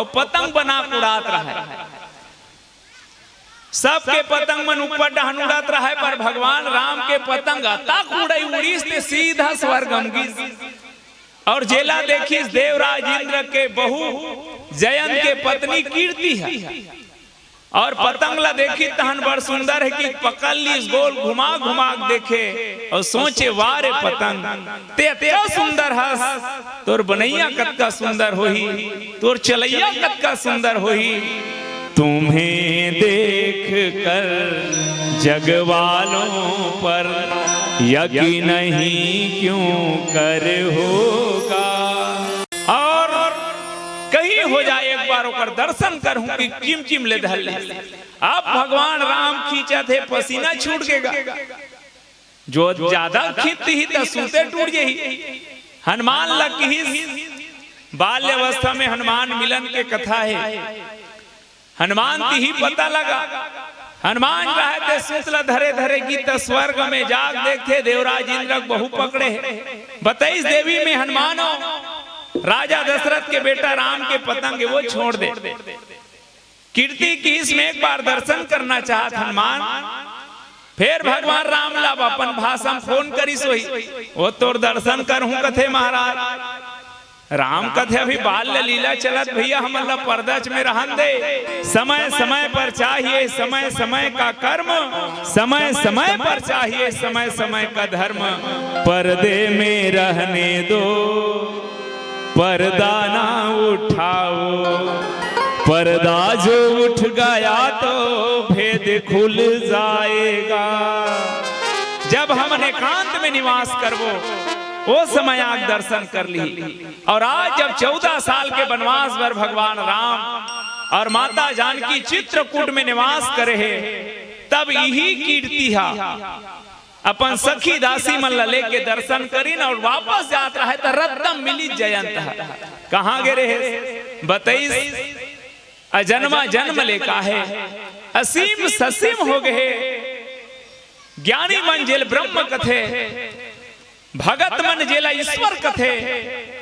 और पतंग बना उड़ात रहे सबके पतंग मन ऊपर डहन उड़ात रहे पर भगवान राम के पतंग तक उड़ई उड़ीस ते सीधा स्वर्ग और जेला देखिस देवराज इंद्र के बहू जयंत के पत्नी कीर्ति है और पतंग ला देखी तहन बड़ सुंदर है कि पकड़ ली गोल घुमा घुमा देखे और सोचे वारे पतंग ते सुंदर हस तोर बनैया कतका सुंदर होही तोर चलैया कतका सुंदर होही तुम्हें देख कर जग वालों पर यकीन नहीं क्यों कर होगा। और कहीं हो जाए एक बार ओकर दर्शन करूं कि किम किम ले धल। अब भगवान राम खींचा थे पसीना छूट गएगा, जो ज्यादा खींचती ही तो सूते टूट जाही। हनुमान लग ही बाल्य अवस्था में हनुमान मिलन के कथा है। हनुमान ही पता लगा, हनुमान रहे थे सूतला धरे धरे गीत स्वर्ग में जाग देखे देवराज इंद्र बहु पकड़े। 22 देवी में हनुमान राजा दशरथ के बेटा राम के पतंग वो छोड़ दे। कीर्ति की इसमें एक बार दर्शन करना चाहत हनुमान। फिर भगवान राम लब अपन भाषा फोन करी सोई, वो तोर दर्शन करहूं कथे महाराज। राम कथे अभी बाल्य लीला चलत भैया, हमला परदच में रहन दे। समय समय पर चाहिए समय समय का कर्म, समय समय पर चाहिए समय समय का धर्म। पर्दे में रहने दो पर्दा ना उठाओ, पर्दा जो उठ गया तो भेद खुल जाएगा। जब हम एकांत में निवास करबो वो समय आग दर्शन कर ली। और आज जब 14 साल के वनवास पर भगवान राम और माता जानकी चित्रकूट में निवास करे है, तब यही कीर्ति है अपन सखी दासी मन लेके दर्शन करीन और वापस जात रहे तो रत्तम मिली जयंत। कहाँ गे रहे 22 अजन्मा जन्म लेका है, असीम ससीम हो गए। ज्ञानी मंजिल ब्रह्म कथे, भगत मन जेला ईश्वर कथे,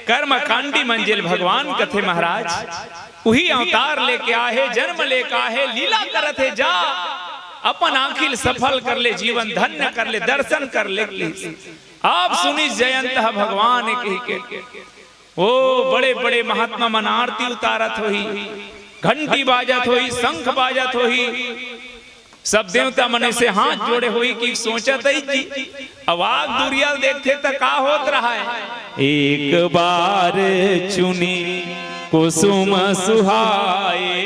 कर्म कांडी मंजिल भगवान कथे। महाराज वही अवतार लेके आए, जन्म लेके आए, लीला करत है। जा अपन आखिल सफल कर ले, जीवन धन्य कर ले, दर्शन कर ले। आप सुनी जयंत भगवान के वो बड़े बड़े महात्मा मन आरती उतारत होई, घंटी बाजत होई, शंख बाजत होई, सब देवता मने से हाथ जोड़े हुई कि सोचत ही जी आवाज दुरिया देखते तो का होत रहा है। एक बार चुनी कुसुम सुहाए,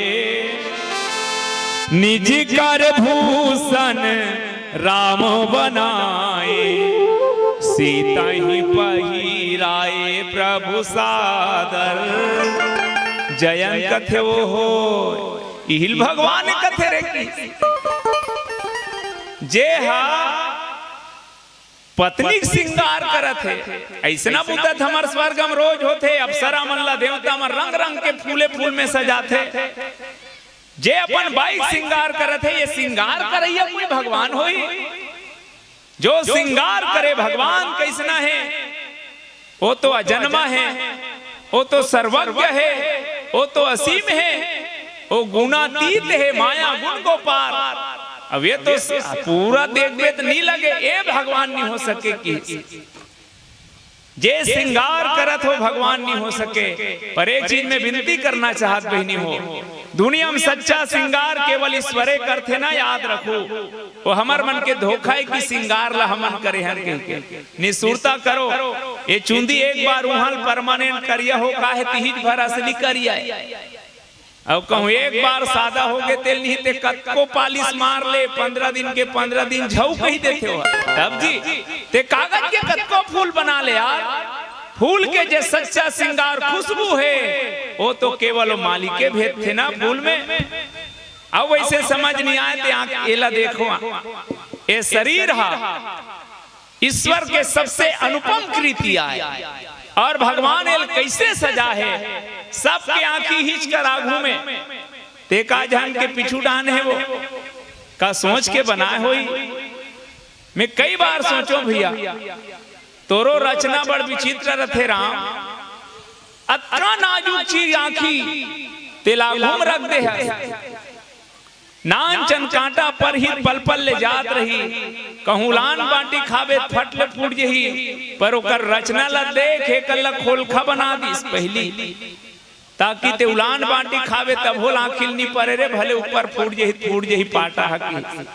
निज कर भूषण राम बनाए, सीता ही पहिराए प्रभु सादर। जयंत कथे वो हो इहिल भगवान कथे रे की जे हा पत्नी श्रृंगार करत है। ऐसा बुतत हमार स्वर्गम रोज होते, अप्सरा मनला देवता मन रंग रंग के फूले फूल में सजाते। जे अपन बाइक श्रृंगार करत है, ये श्रृंगार करैया कोई भगवान होई। जो श्रृंगार करे भगवान कैसना है, वो तो अजन्मा है, वो तो सर्वज्ञ है, वो तो असीम है, वो गुणातीत है, माया गुण को पार। अब ये तो पूरा देखबे तो नहीं लगे ये भगवान नहीं हो सके कि जे श्रृंगार करत हो भगवान नहीं हो सके। पर एक चीज में विनती करना चाहत बहनी हो, दुनिया में सच्चा श्रृंगार केवल ईश्वरे करते ना, याद रखो। वो हमार मन के धोखा है कि श्रृंगार ला हमन करे हन के निसूरता करो। ये चुंदी एक बार उहल परमानेंट करिया हो काहे तिहिज भर असली करिया। अब कहूँ एक बार सादा हो गए तेल नहीं ते कत्को पालिश मार ले, 15 दिन के 15 दिन झऊ कही देते हो। तब जी ते कागज के कत्को फूल बना ले यार। फूल के जे सच्चा श्रृंगार खुशबू है वो तो केवल माली के भेद थे ना फूल में। अब वैसे समझ नहीं आए थे आंख एला देखो, ये शरीर हा ईश्वर के सबसे अनुपम कृतिया है। और भगवान एल कैसे सजा है, सबके आंखी हिच कर आगू में तेका जहन के पिछू डान है वो का सोच के बनाए होई। मैं कई बार सोचो भैया तोरो रचना बड़ विचित्र रथे राम, अतना नाजुक चीज आंखी तेला घूम रख दे है। नान चन कांटा पर ही पल पल ले जात रही, कहूँ लान बाटी खावे फट ले फूट जही, पर ओकर रचना ला देखे कल खोलखा बना दीस पहली, ताकि ते उलान बाटी खावे तब हो आखिल नहीं परे रे, भले ऊपर फूट जही पाटा हकी।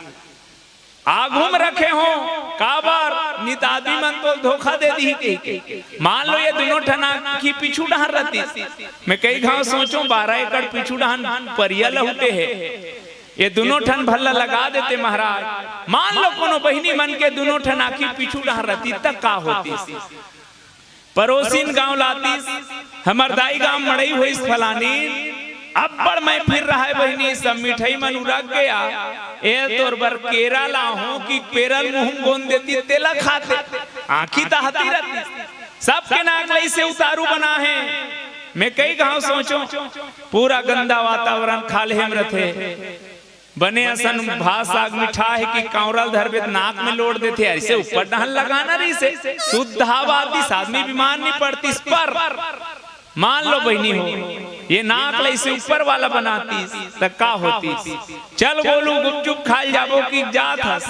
आगुम रखे हो काबर नित आदमी मन तो धोखा दे दी के मान लो ये दोनों ठना की पीछू डहान रहती मैं कई घाव सोचो 12 एकड़ पीछू डहान परिया लहुटे है ये दोनों ठन भल्ला लगा देते महाराज। मान लो कोनो बहिनी मन के दोनों ठन आखी पीछू डहान रहती तक का होती पड़ोसिन गांव लाती हमर दाई गांव मड़ई हुई फलानी अब बड़ मैं फिर रहा है बहिनी सब मिठाई मन उड़क गया ए तोर बर केरा ला हूं कि पेरल मुंह गोन देती तेला खाते आंखी तहती रहती सबके नाक लई से उतारू बना है। मैं कई गांव सोचो पूरा गंदा वातावरण खालेम रथे बने असन भात साग मिठा है कि कांवरल धरबे नाक में लोड देते ऐसे ऊपर डहन लगाना रही से शुद्ध हवा आदमी बीमार नहीं पड़ती इस पर। मान लो बहनी हो ये नाक ले से ऊपर वाला बनाती तो का होती चल बोलू गुपचुप खाल जाबो कि जात हस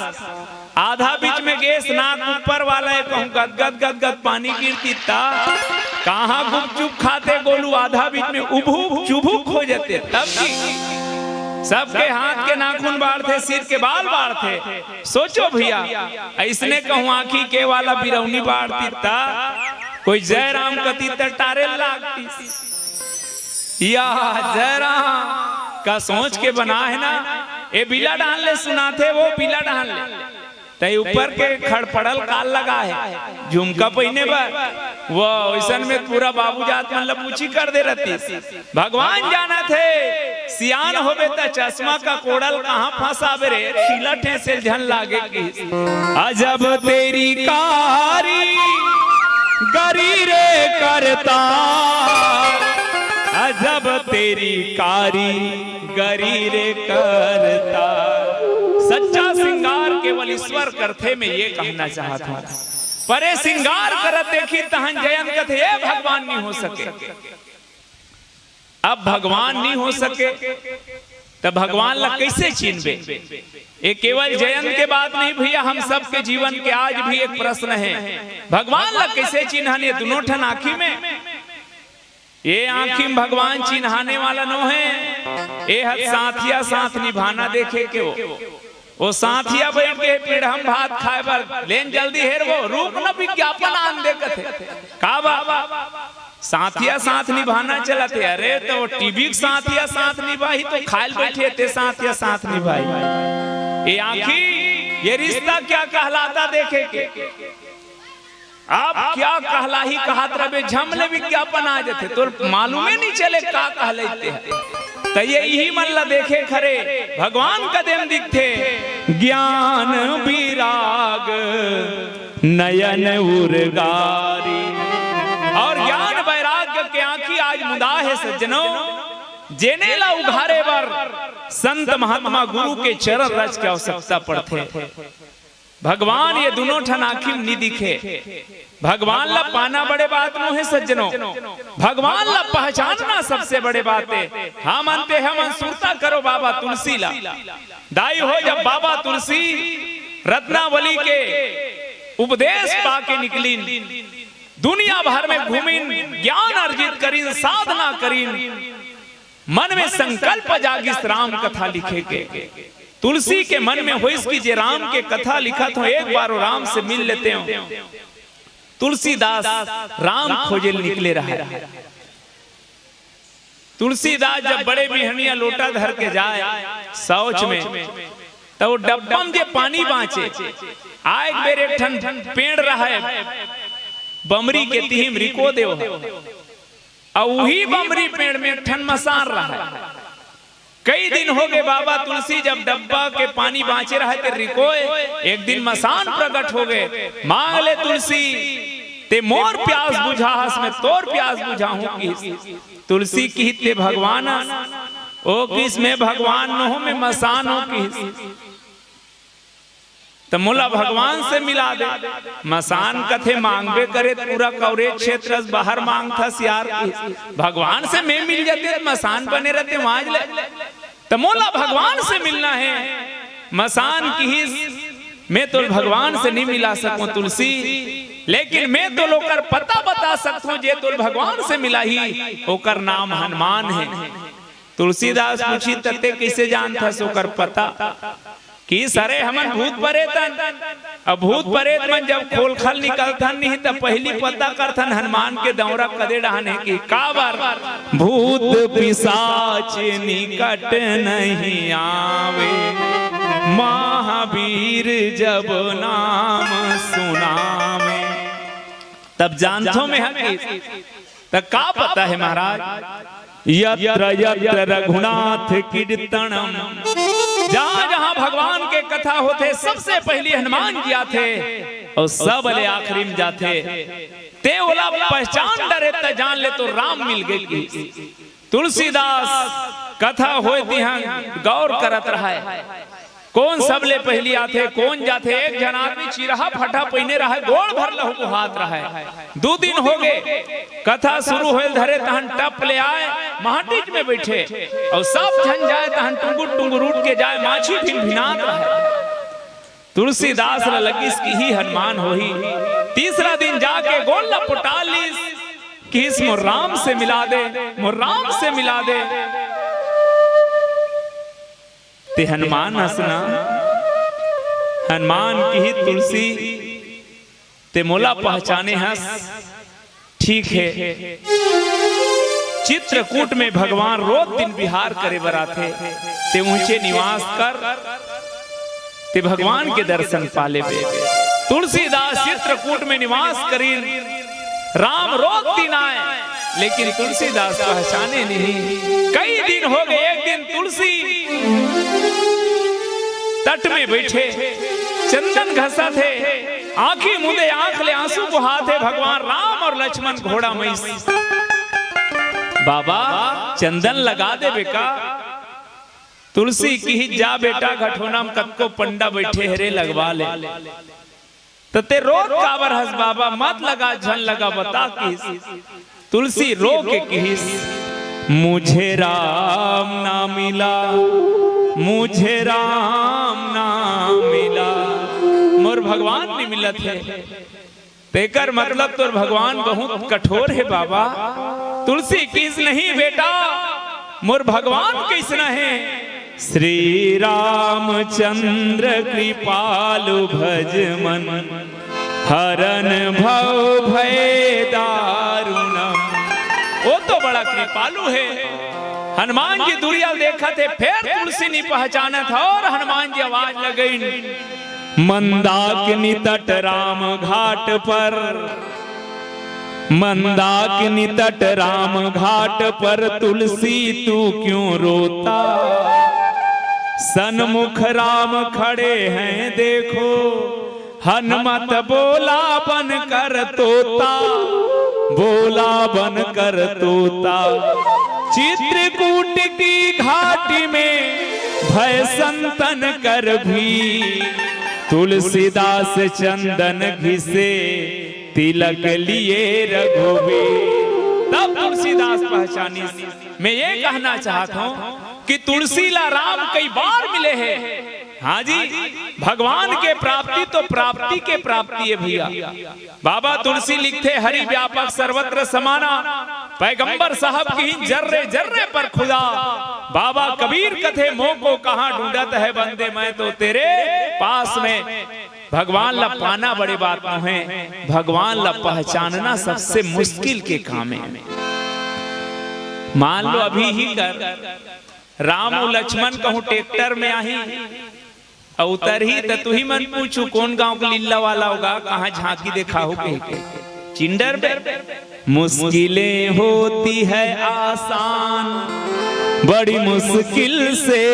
आधा बीच में गैस नाक ऊपर वाला है कहूं गदगद गदगद पानी गिरती ता कहां गुपचुप खाते गोलू आधा बीच में उभू चुभुक हो जाते तब सबके हाथ के नाखून बाढ़ थे सिर के बाल बाढ़ थे। सोचो भैया ऐसने कहूं आंखी के वाला बिरौनी बाढ़ती ता कोई जयराम कती टारे लागती या जयराम का सोच के बना है ना ये बिला डाल ले सुना थे वो बिला डाल ले तय ऊपर के खड़पड़ल काल लगा है झुमका पहने पर वो ऐसन में पूरा बाबू जात मन लपूछी कर दे रहती। भगवान जाना थे सियान होबे त चश्मा का कोड़ल कहां फंसाबे रे खिला ठेसे झन लागे की अजब तेरी कारी गरी रे करता अजब तेरी कारी गरी रे करता। सच्चा श्रृंगार केवल ईश्वर करते में ये कहना चाहता हूं परे श्रृंगार करत देखी तहन जयंत कथे भगवान नहीं हो सके। अब भगवान नहीं हो सके तब भगवान ला कैसे चिन्हबे। ये केवल जयंत के बात नहीं भैया हम सब के जीवन के आज भी एक प्रश्न है भगवान ला कैसे चिन्हन। ये दोनों ठन आंखी में ये आंखी में भगवान चिन्हाने वाला नो है ये हद साथिया साथ निभाना देखे के वो साथिया बैठ के पेड़ हम भात खाए बर लेन जल्दी हेर वो रूप न विज्ञापन आन देखते का बाबा साथिया साथ निभाना चलाते अरे तो टीवी साथिया साथ निभाई तो खाल बैठे थे साथिया साथ निभाई। ये आंखी ये रिश्ता क्या कहलाता देखे के आप क्या कहला ही कहत रहे झमले विज्ञापन आ जाते तो मालूम ही नहीं चले का कह लेते हैं तो ये यही मन ला देखे खरे भगवान कदम दिखते ज्ञान विराग नयन उर्गारी और ज्ञान वैराग्य के आंखी आज मुदा है सज्जनों जेने ला उघारे बर संत महात्मा गुरु के चरण रज की आवश्यकता पड़ते। भगवान ये दोनों ठन आंखी नहीं दिखे भगवान ला पाना बड़े बात नो है सज्जनों भगवान ला पहचानना सबसे बड़े बात है। हम अंते हम अंसुरता करो बाबा तुलसी ला दाई हो जब बाबा तुलसी रत्नावली के उपदेश पाके निकली दुनिया भर में घूमिन ज्ञान अर्जित करीन साधना करीन मन में संकल्प जागिस राम कथा लिखे के तुलसी के मन में हो इसकी जे राम के कथा लिखा तो एक बार राम से मिल लेते हो। तुलसीदास राम खोजे निकले रहा तुलसीदास जब बड़े बिहनिया लोटा धर के जाए शौच में तो डब्बम जे पानी बाँचे आए बेर एक ठन पेड़ रहा है बमरी के तिहिम रिको देव और वही बमरी पेड़ में एक ठन मसान रहा है। कई दिन हो गए बाबा तुलसी जब डब्बा के पानी बाँचे रहे थे रिकोए एक दिन मसान प्रकट हो गए मांग ले तुलसी ते मोर प्यास बुझाहस में तोर प्यास बुझाऊं किस तुलसी की ते भगवान ओ किस में भगवान नो में मसान हो किस तो मुला भगवान से मिला दे मसान कथे मांगबे करे पूरा कवरेज क्षेत्र बाहर मांग था सियार भगवान से मैं मिल जाते मसान बने रहते वहां ले तो मोला भगवान से मिलना है मसान की ही मैं तो भगवान से नहीं मिला सकूं तुलसी लेकिन मैं तो लोकर पता बता सकता हूं जे तो भगवान से मिला ही ओकर नाम हनुमान है। तुलसीदास पूछी तते कैसे जानता सोकर पता कि सरे हमन भूत प्रेतन। अब भूत प्रेत मन जब खोलखल निकलथन नहीं तो पहली पता करथन हनुमान के दौरा कदे डहाने की काबर भूत पिशाच निकट नहीं आवे, महावीर जब नाम सुनावे। तब जानथो में हकीकत तो का पता है महाराज, यत्र यत्र रघुनाथ कीर्तनम, जहां जहां भगवान के कथा होते सबसे पहले हनुमान जी आते और सब ले आखिरी में जाते। ते ओला पहचान डरे त जान ले तो राम मिल गई। तुलसीदास कथा होती हैं गौर करत रहा है कौन सब ले पहली आते कौन जाते। एक जन आदमी चिरहा फटा पहिने रहा है, गोड़ भर लहू को हाथ रहा है। 2 दिन हो गए कथा शुरू होल धरे तहन टप ले आए महाटीच में बैठे और सब झन जाए तहन टुंगुर टुंगुर उठ के जाए माछी फिर भिनात रहे। तुलसीदास लगी इसकी ही हनुमान होही। तीसरा दिन जाके गोल लपटा लीस कि इस मोर राम से मिला दे, मोर राम से मिला दे। ते हनुमान हंसना हनुमान की ही तुलसी ते मोला पहचाने हंस। ठीक है चित्रकूट में भगवान रोज दिन विहार करे बराथे ते ऊंचे निवास कर ते भगवान के दर्शन पाले बे। तुलसीदास चित्रकूट में निवास करी राम रोज दिन आए लेकिन तुलसीदास पहचाने नहीं। कई दिन हो गए। एक दिन तुलसी तट में बैठे चंदन घसा थे, आंखी मुदे आंख ले आंसू बहाते भगवान राम और लक्ष्मण घोड़ा मैस। बाबा चंदन लगा दे बेका। तुलसी की ही जा बेटा घटोना में कब पंडा बैठे हरे लगवा ले। तो ते रोज काबर हंस बाबा मत लगा झन लगा बता किस। तुलसी रो के किस मुझे राम ना मिला, मुझे राम ना मिला। मोर भगवान नहीं मिलत है तेकर मतलब तोर भगवान बहुत कठोर है बाबा। तुलसी किस नहीं बेटा मोर भगवान कैसना है। श्री रामचंद्र कृपालु भज मन, हरन भव भय दारुणम। वो तो बड़ा कृपालु है। हनुमान जी दूरिया देखा थे फिर तुलसी नहीं पहचाना था और हनुमान जी आवाज लगाई मंदाकिनी तट राम घाट पर, मंदाकिनी तट राम घाट पर तुलसी तू क्यों रोता। सन्मुख राम खड़े हैं देखो, हनुमत बोला बन कर तोता, बोला बन कर तोता। चित्रकूट की घाटी में भय संतन कर भी, तुलसीदास चंदन घिसे तिलक लिए रघुवीर। तब तुलसीदास पहचानी। मैं ये कहना चाहता हूँ कि तुलसीला राम कई बार मिले हैं। हाँ जी भगवान के प्राप्ति तो प्राप्ति के प्राप्ति है भैया। बाबा तुलसी लिखते हरि व्यापक सर्वत्र समाना, पैगंबर साहब की जर्रे जर्रे पर खुदा। बाबा कबीर कथे मोह को कहाँ ढूंढत है बंदे, मैं तो तेरे पास में। भगवान ला पाना बड़े बात है, भगवान ला पहचानना सबसे मुश्किल के काम है। मान लो अभी ही कर राम और लक्ष्मण कहूँ ट्रैक्टर में आही उतर ही तो तू ही मन पूछू कौन गांव का लीला वाला होगा, कहाँ झांकी देखा हो के चिंडर पे। मुश्किलें होती है आसान, बड़ी मुश्किल से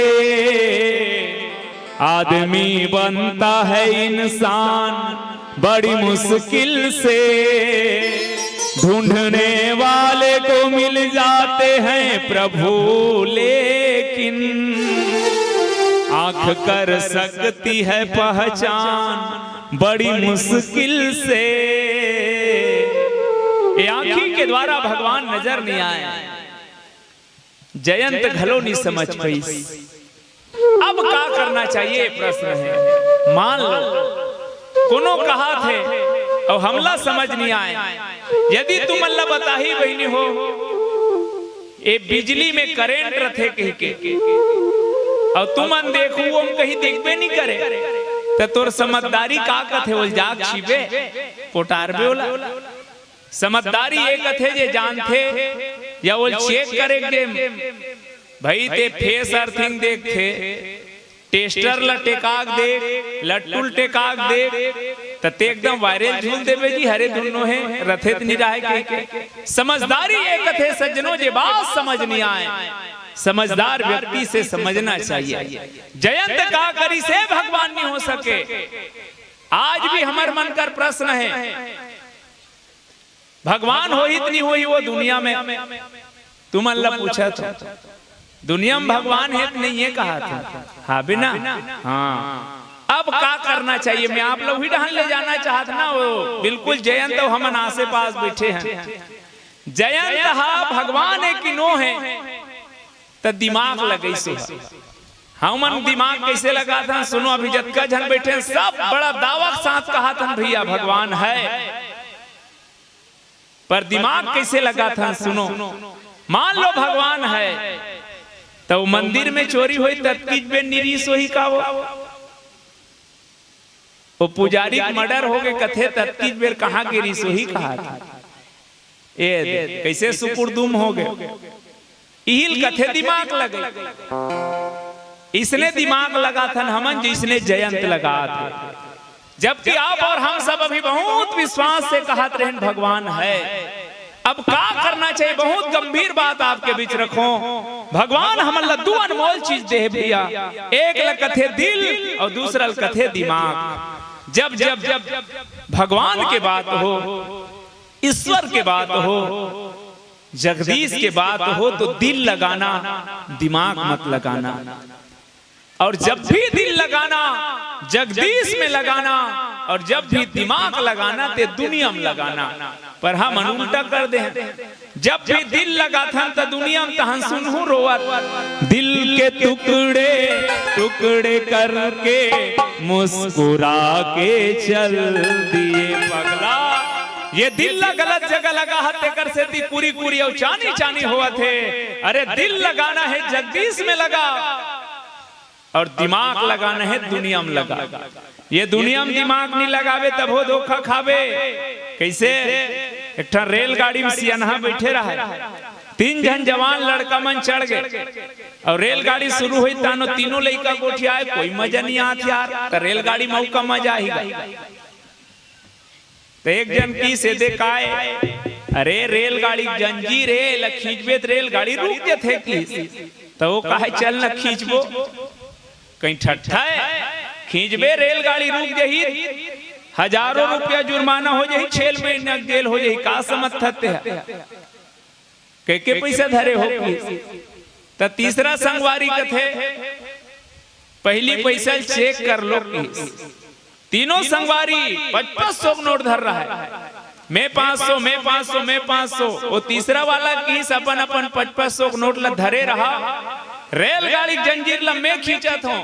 आदमी बनता है इंसान, बड़ी मुश्किल से ढूंढने वाले को मिल जाते हैं प्रभु, लेकिन आंख कर सकती है पहचान बड़ी मुश्किल से। ये आंखी के द्वारा भगवान नजर नहीं आए, जयंत घलो नहीं समझ पाई। अब क्या करना चाहिए प्रश्न है। मान लो कोनो कहा थे और हमला समझ नहीं आए, यदि तुम अल्लाह बता ही बहनी हो ये बिजली में करेंट रथे कह के और तुम मन देखू हम कहीं देखबे नहीं करे तो तोर समझदारी का कथे बोल जाग छिबे पोटारबे होला। समझदारी एक कथे जे जानथे या बोल चेक करे के भाई ते फेस अर्थिंग देखथे टेस्टर ला टेकाक देख लट्टुल टेकाक देख ते एकदम वायरल झूल देवे जी हरे दोनों है रथित नहीं रहे के। समझदारी एक कथे सज्जनों जे बात समझ नहीं आए समझदार व्यक्ति से समझना चाहिए। जयंत का करी से भगवान नहीं हो सके। आज भी हमार मन कर प्रश्न है भगवान हो ही नहीं हो ही वो दुनिया में तुम अल्लाह पूछा था दुनिया में भगवान है नहीं ये कहा था हाँ बिना हाँ। अब क्या करना चाहिए मैं आप लोग भी ढहन ले जाना चाहता ना वो बिल्कुल जयंत हम आसे पास बैठे हैं जयंत हा भगवान है कि नो है तो दिमाग लगे सो हमन दिमाग कैसे लगा था सुनो अभी जतका जन बैठे सब बड़ा दावा के साथ कहा था भैया भगवान है पर दिमाग कैसे लगा था सुनो मान लो भगवान है तो मंदिर में चोरी हुई तत्कीज बे निरीस वही का वो पुजारी मर्डर हो गए कथे तत्कीज बेर कहाँ गिरी सोही कहा था ए कैसे सुपुरदुम हो गए इहिल कथे दिमाग लगे इसने दिमाग लगा था हमन जिसने जयंत लगा था जबकि आप और हम सब अभी बहुत विश्वास से कहते रहे भगवान है। अब क्या करना चाहिए बहुत गंभीर बात आपके बीच रखो भगवान हम लद्दू अनमोल चीज दे भैया एक लकथे दिल और दूसरा लकथे दिमाग। जब जब जब भगवान के बात हो ईश्वर के बात हो जगदीश के बात हो तो दिल लगाना दिमाग मत लगाना और जब भी दिल लगाना जगदीश में लगाना और जब भी दिमाग लगाना ते दुनिया में लगाना पर हम उल्टा कर दे जब भी दिल लगा था तो दुनिया में तहन सुनहु रोवत दिल के टुकड़े टुकड़े करके मुस्कुरा के चल दिए पगला ये दिल गलत जगह लगा हत्ते कर से थी पूरी पूरी और चानी चानी हुआ थे। अरे दिल लगाना है जगदीश में लगा और दिमाग लगाना है दुनिया में लगा। ये दुनिया में दिमाग नहीं लगावे तब हो धोखा खावे। कैसे एक रेलगाड़ी में सियाना बैठे रहा 3 जन जवान लड़का मन चढ़ गए और रेलगाड़ी शुरू हुई तानो तीनों लड़का गोठी आए कोई मजा नहीं आती यार तो रेलगाड़ी में का मजा ही तो एक जन की से देखाए अरे रेलगाड़ी जंजीर रे खींचबे तो रेलगाड़ी रुक जाते की तो वो कहे चल न खींचबो कहीं ठट्ठा है खींचबे रेलगाड़ी रुक जही हजारों रुपया जुर्माना हो जाही 6 महीने जेल हो जाही का समझते है के पैसा धरे हो तो तीसरा संगवारी कथे पहली पैसा चेक कर लो तीनों संगवारी 500 नोट धर रहा है मैं 500 मैं 500 मैं 500 वो तीसरा वाला की अपन अपन 500 नोट ला धरे रहा रेलगाड़ी जंजीर ला मैं खींचा था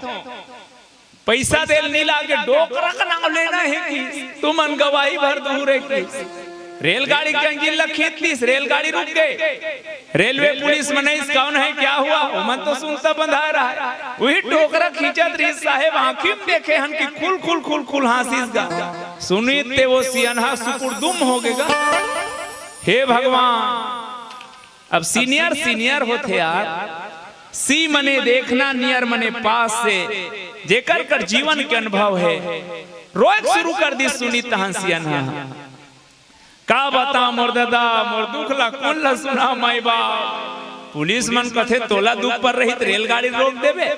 पैसा देल नहीं लागे डोकरा का नाम लेना है कि तुम अन गवाही भर दूर है कि रेलगाड़ी जंजीर ला खींच ली रेलगाड़ी रुक गए रेलवे पुलिस मनीष कौन है क्या हुआ मन तो सुनता बंधा रहा है वही टोकरा खींचत रही साहेब आंखी में देखे हन की खुल खुल खुल खुल हासिस गा सुनी ते वो सियाना सुपुरदुम हो गएगा। हे भगवान अब सीनियर सीनियर होते यार सी मने देखना नियर मने पास से जेकर कर जीवन के अनुभव है रोज शुरू कर दी सुनी तहन सियाना का बता मोर दादा मोर दुख ला कौन ला सुना माई बाप पुलिस मन कथे तोला दुख पर रही रेलगाड़ी रोक देवे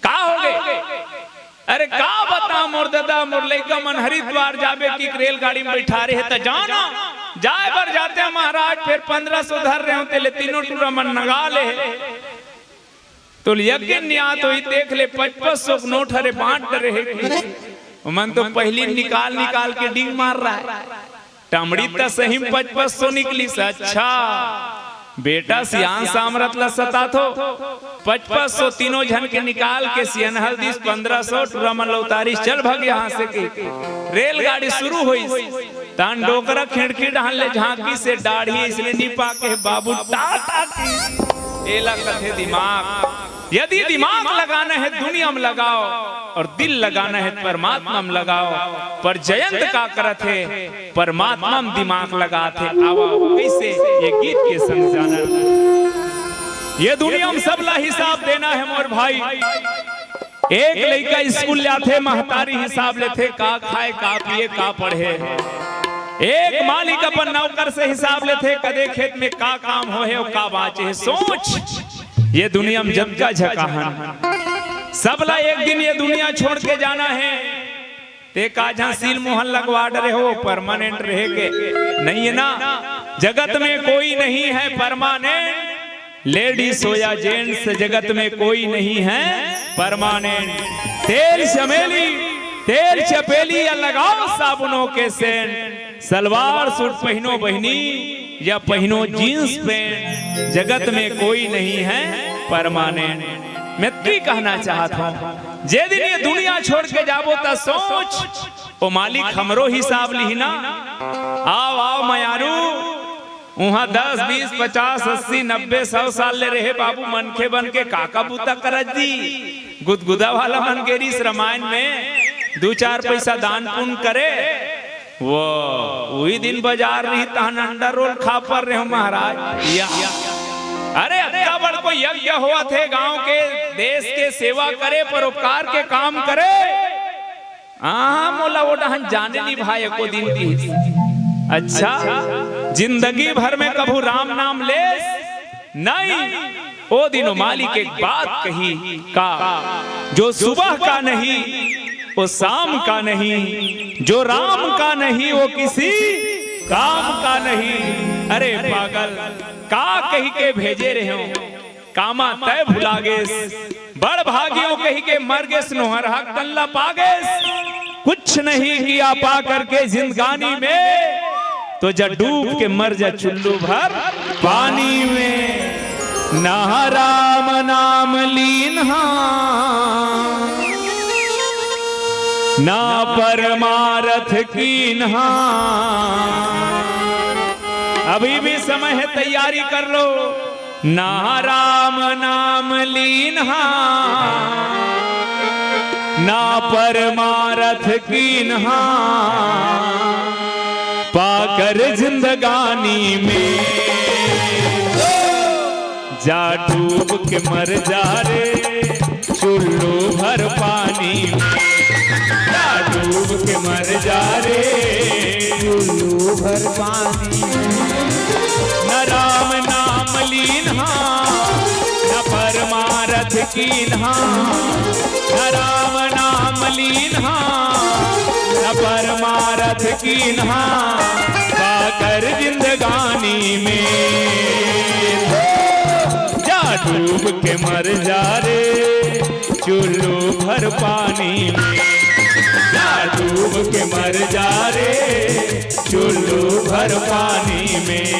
का हो गए अरे का बता मोर दादा मोर लइका मन हरिद्वार जाबे की रेलगाड़ी में बैठा रहे त जाना जाए बर जाते महाराज फिर 1500 धर रहे होते ले तीनों टूरा मन नगा ले तो यज्ञ नियात होई देख ले 500 नोट हरे बांट रहे मन तो पहली निकाल निकाल के डिंग मार रहा है टमड़ी तो सही 500 निकली से अच्छा बेटा सियान सामरत ला सता थो 500 तीनों जन के निकाल के सियन हल्दीस 1500 टूरामन उतारी चल भग यहाँ से की रेलगाड़ी शुरू हुई तान डोकरा खिड़की डाल ले झांकी से दाढ़ी इसलिए निपा के बाबू टाटा की एला कथे दिमाग यदि दिमाग लगाना है दुनिया में लगाओ और दिल लगाना है परमात्मा में लगाओ। पर जयंत का करत है परमात्मा में दिमाग लगाते। आवा कैसे ये गीत के संग जाना, ये दुनिया में सबला हिसाब देना है मोर भाई। एक लड़का स्कूल जाते महतारी हिसाब लेते का खाए का पिए का पढ़े। एक मालिक अपन नौकर से हिसाब लेते कदे खेत में का काम हो है और का बाचे है। सोच ये दुनिया में जब का झकाहन सबला एक दिन ये दुनिया छोड़ के जाना है। ते काजा सील मोहन लगवा डरे हो परमानेंट रहेगे नहीं है ना। जगत में कोई नहीं है परमानेंट, लेडीज हो या जेंट्स जगत में कोई नहीं है परमानेंट। तेल चमेली तेल चपेली या लगाओ साबुनों के सेंट, सलवार सूट पहनो बहनी या पहनो जींस पैंट, जगत में कोई नहीं है परमानेंट। मैं की कहना चाहता हूं जे दिन ये दुनिया छोड़ के जाबो ता सोच ओ मालिक हमरो हिसाब ली ना। आओ आओ मयारू वहां 10 20 50 80 90 100 साल ले रहे बाबू मनखे बन के काका बूता करत दी। गुदगुदा वाला मन गेरी रामायण में 2-4 पैसा दान पुण्य करे वो वही दिन बाजार रही तहन अंडा रोल खा पर रहे हो महाराज। या अरे अक्का बड़ को यज्ञ हुआ थे गांव के देश के सेवा करे परोपकार के काम करे। मोला वो डहन जाने ली भाई को दिन की। अच्छा जिंदगी भर में कभू राम नाम ले नहीं। ओ दिनों मालिक एक बात कही का जो सुबह का नहीं वो शाम का नहीं, जो राम का नहीं वो किसी काम का नहीं। अरे पागल का कही के भेजे रहे हो कामा तय भुला गेस, बड़ भागियों कही के मर गेस नोहर हक दल्ला पागेस। कुछ नहीं किया पा करके जिंदगानी में तो जा डूब के मर जा चुल्लू भर पानी में। ना राम नाम लीन्हा ना परमारथ कीन्हा। अभी भी समय है तैयारी कर लो। ना राम नाम लीन्हा ना परमारथ कीन्हा, पाकर जिंदगानी में जा डूब के मर जा रे चुल्लू भर पानी में। जा डूब के मर जा रे चुल्लू भर पानी। न राम नाम लीन्हा न परमारथ कीन्हा। न राम नाम लीन्हा न परमारथ कीन्हा, पाकर जिंदगानी में जा डूब के मर जा रे चुल्लू भर पानी में। जा डूब के मर जा रे चुल्लू भर पानी में।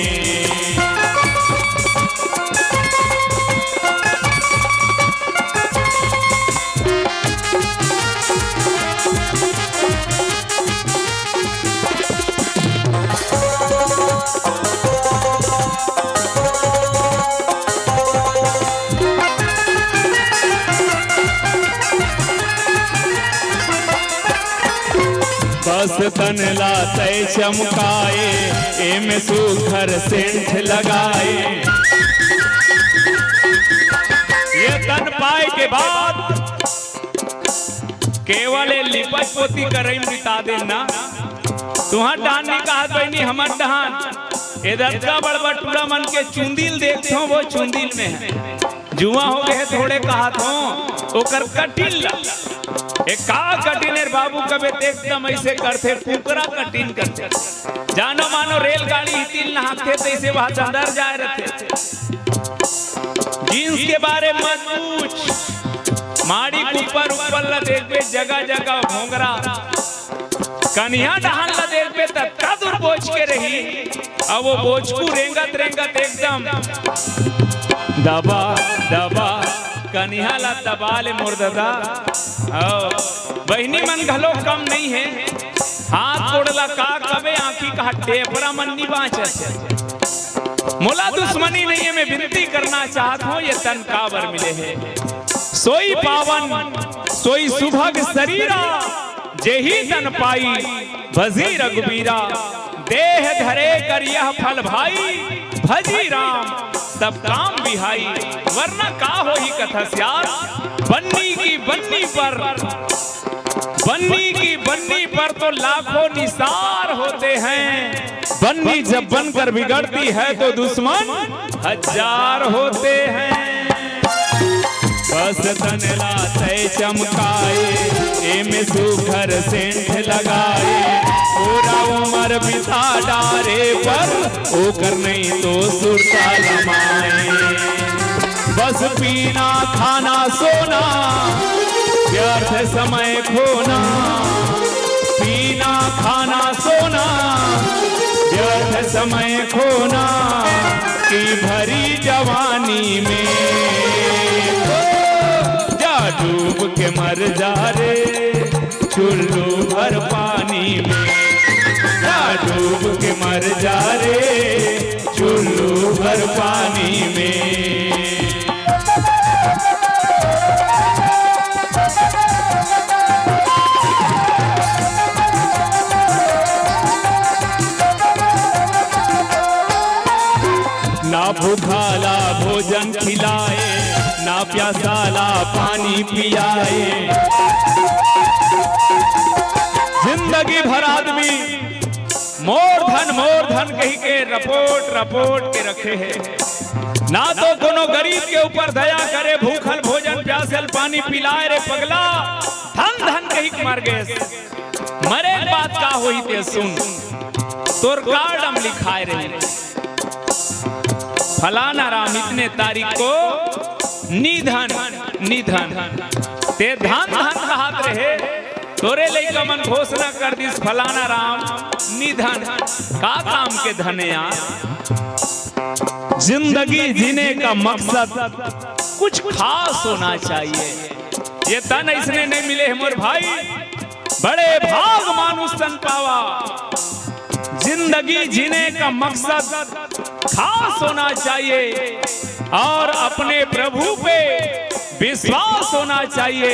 बस तन लाते चमकाए एमे सुखर सेंठ लगाए। ये तन पाए के बाद केवल लिपट पोती करई बिता देना। तुहार डान ने कहा बहनी हमर डहान इधर का बड़बड़ टूरा मन के चुंदिल देखते हो वो चुंदिल में है। जुआ हो गए थोड़े कहा थो ओकर कटिल एक का कटिनेर बाबू कबे एकदम ऐसे करते कुकरा कटिन करते। जानो मानो रेलगाड़ी हितिल नहाते तैसे वहां अंदर जाए रहते। जींस के बारे में मत पूछ, माड़ी ऊपर ऊपर ला देख पे जगह जगह भोंगरा कन्या डहान ला देख पे तत्का दूर बोझ के रही। अब वो बोझ को रेंगत रेंगत एकदम दबा दबा कन्या ला दबा ले मुर्ददा। बहनी मन घलो कम नहीं है, हाथ तोड़ला का कबे आंखी का टेपरा मन नहीं बाँच। मोला दुश्मनी नहीं है, मैं विनती करना चाहता हूँ ये तन काबर मिले है। सोई पावन सोई सुभग शरीरा, जेही तन पाई भजी रघुबीरा। देह धरे कर यह फल भाई, भजी राम सब काम बिहाई। वरना का हो ही कथा स्यार, बन्नी की बन्नी पर, बन्नी की बन्नी पर तो लाखों निसार होते हैं। बन्नी जब बनकर बिगड़ती है तो दुश्मन हजार होते हैं। बस तन लाते चमकाए, एमे सुघर सेंठ लगाए। पूरा उम्र बिता डारे पर, ओकर नहीं तो सुरता लमाए। बस पीना खाना सोना, व्यर्थ समय खोना। पीना खाना सोना, व्यर्थ समय खोना। की भरी जवानी में जा डूब के मर जा रे, चुल्लू भर पानी में। जा डूब के मर जा रे, चुल्लू भर पानी में। ना भूखाला भोजन खिलाए, ना प्यासाला पानी पियाए। जिंदगी भर आदमी मोर धन कही के रपोट रपोट के रखे है। ना तो कोनो गरीब के ऊपर दया करे, भूखल भोजन प्यासल पानी पिलाए रे पगला। धन कही के मर गए, मरे बात का होई ते सुन। तोर कार्डम लिखाए रहे, फलाना राम इतने तारीख को निधन ते धन हाथ रहे। तोरे लइका मन घोषणा कर दिस, फलाना राम निधन। का काम के धन यार? जिंदगी जीने का मकसद कुछ खास होना चाहिए। ये तन इसने नहीं मिले है मोर भाई, बड़े भाग मानुष तन पावा। जिंदगी जीने का मकसद खास होना चाहिए और अपने प्रभु पे विश्वास होना चाहिए।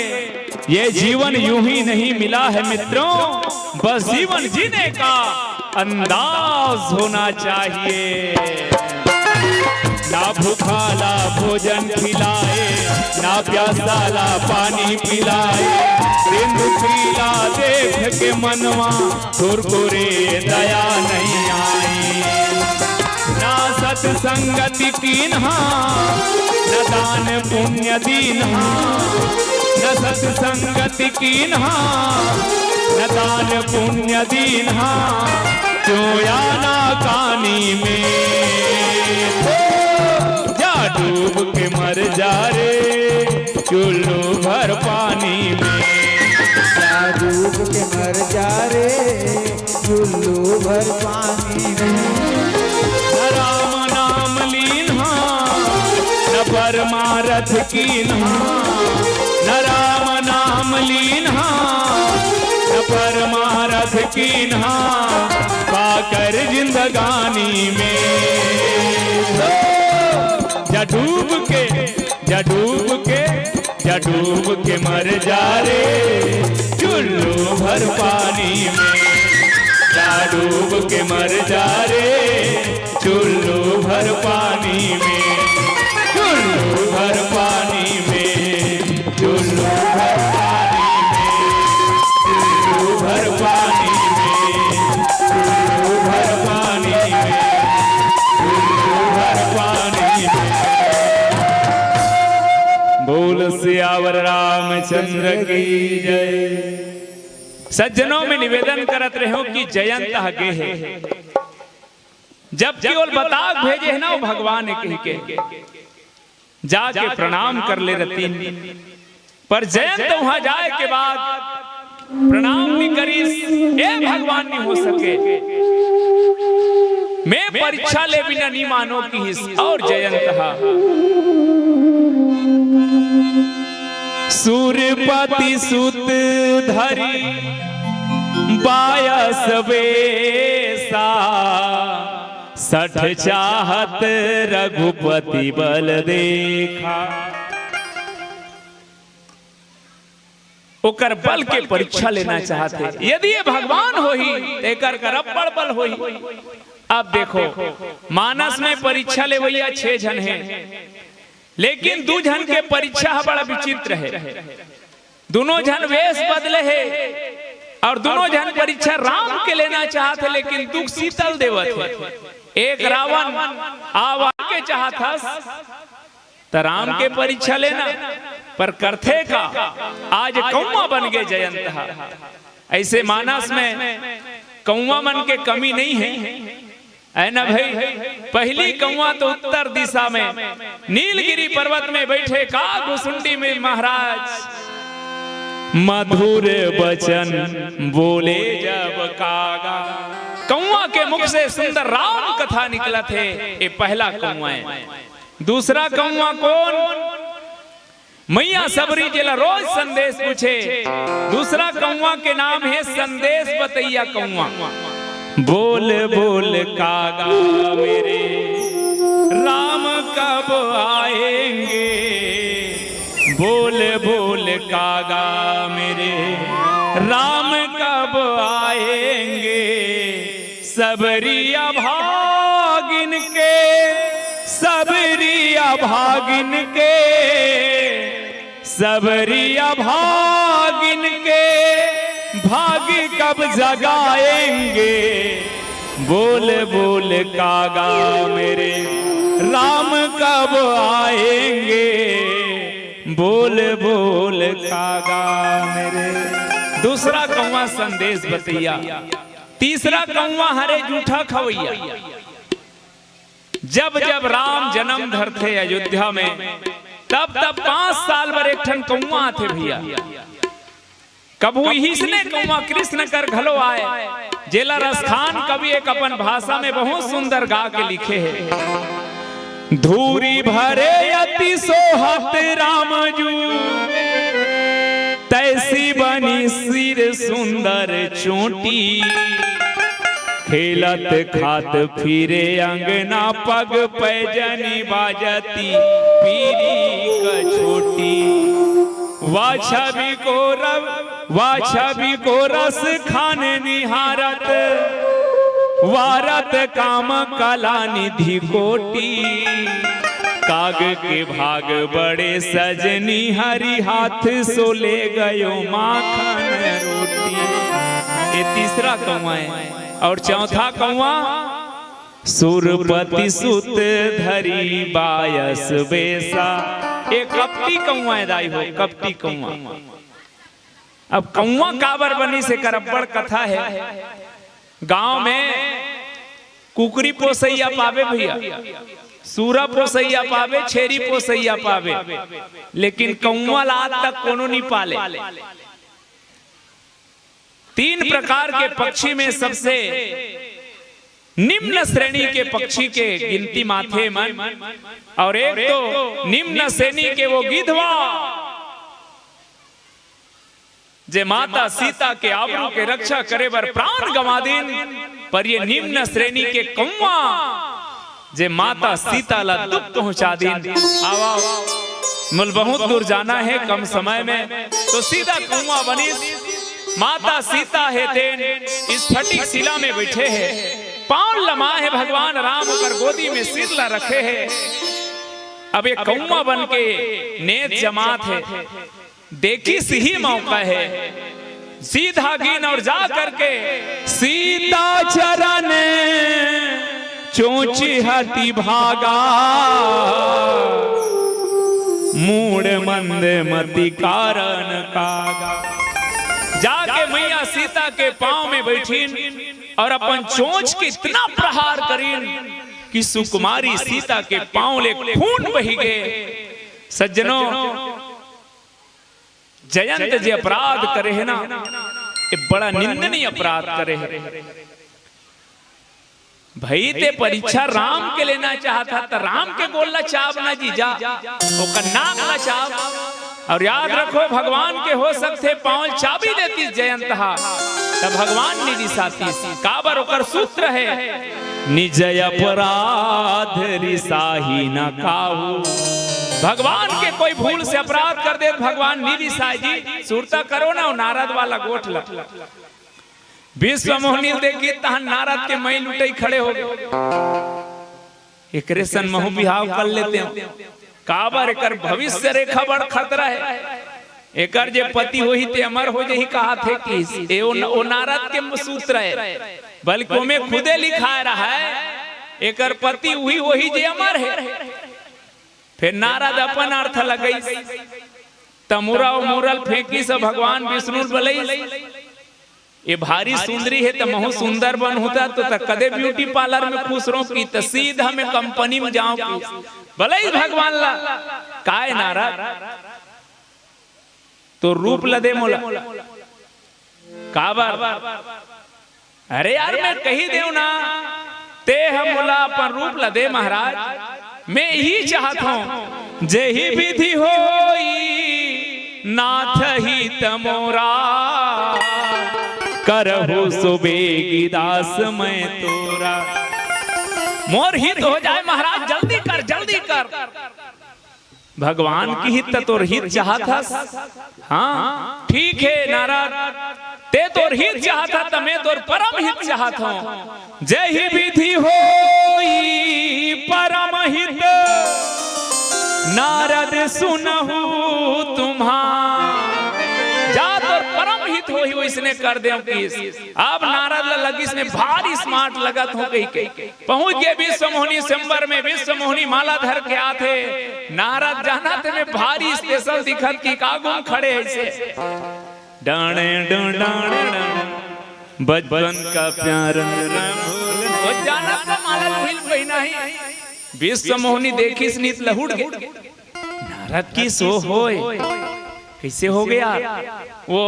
ये जीवन यूं ही नहीं मिला है मित्रों, बस जीवन जीने का अंदाज होना चाहिए। ना भूखाला भोजन खिलाए, ना प्यासाला पानी पिलाए। दिन दुखीला देख के मनवा कुरकुरे दया नहीं आई। ना सत्संगति कीन्हा, न दान पुण्य दीन्हा। न सत्संगति कीन्हा, न दान पुण्य दीन्हा। क्यों आना कानी में, जा डूब के मर जा रे, चुल्लू भर पानी में। जा डूब के मर जा रे, चुल्लू भर पानी में। न राम नाम लीन्हा, न परमारथ कीन्हा। न राम नाम लीन्हा, न परमारथ कीन्हा। पाकर जिंदगानी में जा डूब के, जा डूब के, जा डूब के मर जा रे, चुल्लू भर पानी में। जा डूब के मर जा रे, चुल्लू भर पानी में। चुल्लू भर पानी में, चुल्लू भर पानी में। चुल्लू भर पानी में, चुल्लू भर पानी में। चुल्लू भर पानी में। बोल सियावर रामचंद्र की जय। सज्जनों में निवेदन करत रहो कि जयंत हगे है। जब केवल बताक भेजे है ना वो भगवान ने कही के जाके प्रणाम कर ले रतीन। पर जयंत वहां जाए के बाद प्रणाम नहीं करी, ए भगवान नहीं हो सके। मैं परीक्षा ले बिना नहीं मानो की हिस। और जयंत हा सूर्यपति सुत धरी बायस वेसा। सठ चाहत रघुपति बल देखा। ओकर बल के परीक्षा लेना चाहते, यदि ये भगवान होही एकर करब बड़ बल होही। अब देखो मानस में परीक्षा ले भैया 6 जन है, लेकिन 2 जन के परीक्षा बड़ा विचित्र है। दोनों जन वेश बदले है और दोनों जन परीक्षा राम के लेना चाहते, लेकिन दुख शीतल देवत है। एक रावण आवा के चाहता तो राम के परीक्षा लेना, पर करथे का आज कौवा बन गए जयंत। ऐसे मानस में कौवा मन के कमी नहीं है ना भाई। पहली कौवा तो उत्तर दिशा में नीलगिरी पर्वत में बैठे का घुसुंडी में महाराज मधुर बचन बोले जब कागा। कौवा के मुख से सुंदर राम कथा निकला थे, ये पहला कौवा है। दूसरा कौवा कौन? मैया सबरी जिला रोज संदेश पूछे। दूसरा कौवा के नाम है संदेश बतैया कौवा। बोल बोल कागा मेरे राम कब आएंगे, बोल बोल कागा मेरे राम कब आएंगे। सबरिया भागिन के, सबरिया भागिन के, सबरिया भागिन के भाग्य कब जगाएंगे। बोल बोल कागा मेरे राम कब आएंगे, बोल बोल कागा मेरे। दूसरा कौवा संदेश बतैया। तीसरा कौवा हरे जूठा खवैया। जब जब राम जन्म धरते अयोध्या में, तब तब 5 साल पर एक ठन कौवा आते भैया। कबू इसने कौवा कृष्ण कर घलो आए। जेला रसखान कवि एक अपन भाषा में बहुत सुंदर गा के लिखे है। धूरी भरे अति सोहत रामजू, तैसी बनी सिर सुंदर चोटी। खेलत खात फिरे अंगना, पग पैजनी बाजती पीरी कछोटी। वाछवी को रस खाने निहारत, वारत काम कला निधि कोटी। काग के भाग बड़े सजनी, हरि हाथ सो ले गयो माखन रोटी। ये तीसरा कौवा है। और चौथा कौवा सुरपति सुत धरी बायस बेसा। एक कपटी कौवा है दाई हो, कपटी कौवा। अब कौवा काबर बनी से करब्बड़ कथा है। गांव में कुकरी पोसैया पावे भैया, सूरा पोसैया पावे, छेरी पोसैया पावे, लेकिन कौवा आज तक कोनो नहीं पाले। 3 प्रकार के पक्षी में सबसे निम्न श्रेणी के पक्षी के गिनती माथे मन, और एक तो निम्न श्रेणी के वो गिधवा जे माता सीता के आबरू के रक्षा करे बर प्राण गंवा दिन। पर ये निम्न श्रेणी के कौवा जे माता सीता ला दुख पहुंचा दिन। आवा मुल बहुत दूर जाना है कम समय में, तो सीधा कौवा बनी। माता सीता है तेन इस फटिक शिला में बैठे हैं, पांव लमा है भगवान राम कर गोदी में सिर ला रखे है। अब एक कौवा बन के नेत जमात है, देखी सही मौका है, सीधा गिन और जा करके सीता चरण चोंची हति भागा। मूड मंद मति कारण कागा। जाके मैया सीता के पांव में बैठीन और अपन चोंच के इतना प्रहार करीन कि सुकुमारी सीता के पांव ले खून बही गए। सज्जनों, जयंत जी अपराध करे है ना, ये बड़ा निंदनीय अपराध करे है भाई। ते परीक्षा राम के लेना चाहता तो राम के गोला चाव ना जी जा, ओकर नाक ना चाव। और याद रखो भगवान के हो सकते पांव चाबी देती जयंत हा, तब भगवान निधि साथी काबर ओकर सूत्र है। निज अपराध रिसाही न काहू। भगवान के कोई भूल से अपराध कर दे भगवान निरिसाई जी सुरता करो ना नारद वाला गोठला। विश्व मोहनी देखी तहन नारद के मई लुटे खड़े हो गए। एक रेसन महू बिहाव कर लेते हैं काबर एकर भविष्य रेखा बड़ खतरा है। एकर जे पति होही ते अमर हो जही कहा थे कि ओ नारद के सूत्र है बल्कि में खुदे लिखा रहा है एकर पति हुई वही जे अमर है। फिर नारद अपन अर्थ लगई तमुरा मुरल फेंकी से भगवान विष्णु बोलई ये भारी सुंदरी है तो महु सुंदर बन होता तो कदे ब्यूटी पार्लर में खुश रहो की तो सीधा में कंपनी में जाऊं भले भगवान ला काय नारद तो रूप लदे मोला काबर। अरे यार मैं कही देऊ ना ते हम मोला अपन रूप लदे महाराज मैं ही चाहता हूं जे ही विधि होई नाथ ही तमोरा करहु सुबेगी दास मैं तोरा। मोर हित हो जाए महाराज जल्दी कर जल्दी कर। भगवान की हित तोर हित चाहता। हाँ ठीक है नारद ते तोर हित चाहता तो मैं तोर परम हित चाहता हूं। जय ही विधि होई परम हित नारद सुनहु तुम्हारा। जा तोर परम हित होई वैसने कर दे किस। अब नारद लगी इसने भारी स्मार्ट लगत हो कही पहुंच गए विश्व मोहनी सिम्बर में। विश्व मोहनी माला धर के आते नारद जाना थे में भारी स्पेशल दिखत की कागुम खड़े ऐसे डाणे डाणे बचपन का प्यार और जाना था माला लोहिल पहिना ही। विश्व मोहनी देखी स्नित लहुड़ गए नारद की सो होए कैसे हो गया वो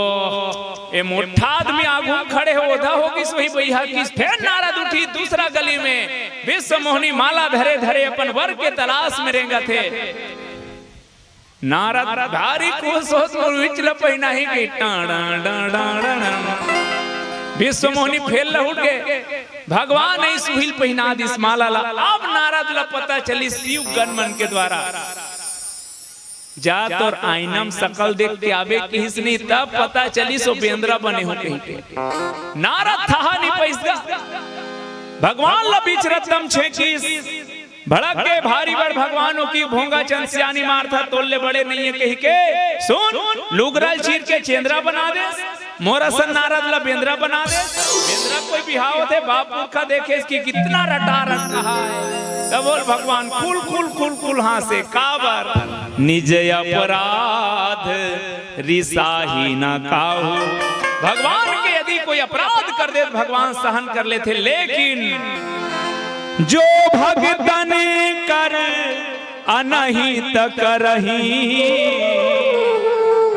ए मोटा आदमी आगू खड़े हो ओधा होगी सोही बइहा की। फिर नारद उठी दूसरा गली में विश्व मोहनी माला धरे धरे अपन वर के तलाश में रेंगा थे। नारद भारी खुश हो विचल पहिना ही की टाड़ा डाड़ा विश्व मोहनी फेल उठ गए भगवान ने सुहिल पहिना दिस माला ला। अब नारद ला पता चली शिव गणमन के द्वारा जा तोर आईनम सकल देख के आवे किसनी तब पता चली सो बेंद्रा बने हो कहीं के। नारद था नहीं पैसा भगवान ला बीच रत्तम छे किस भड़क के भारी बर भगवानों की भोंगा चंद सियानी मारथा तोल्ले बड़े नहीं है कही के सुन लुगरल चीर के चेंद्रा बना दे मोरसन नारद ला बेंद्रा बना दे। बेंद्रा कोई बिहाव थे बाप पुरखा देखे इसकी कितना रटा रट रहा है तब बोल भगवान कुल कुल कुल कुल हाँ से काबर निज अपराध रिसाही न काहू। भगवान के यदि कोई अपराध कर दे भगवान सहन कर लेते लेकिन जो भगतन कर अनहित करही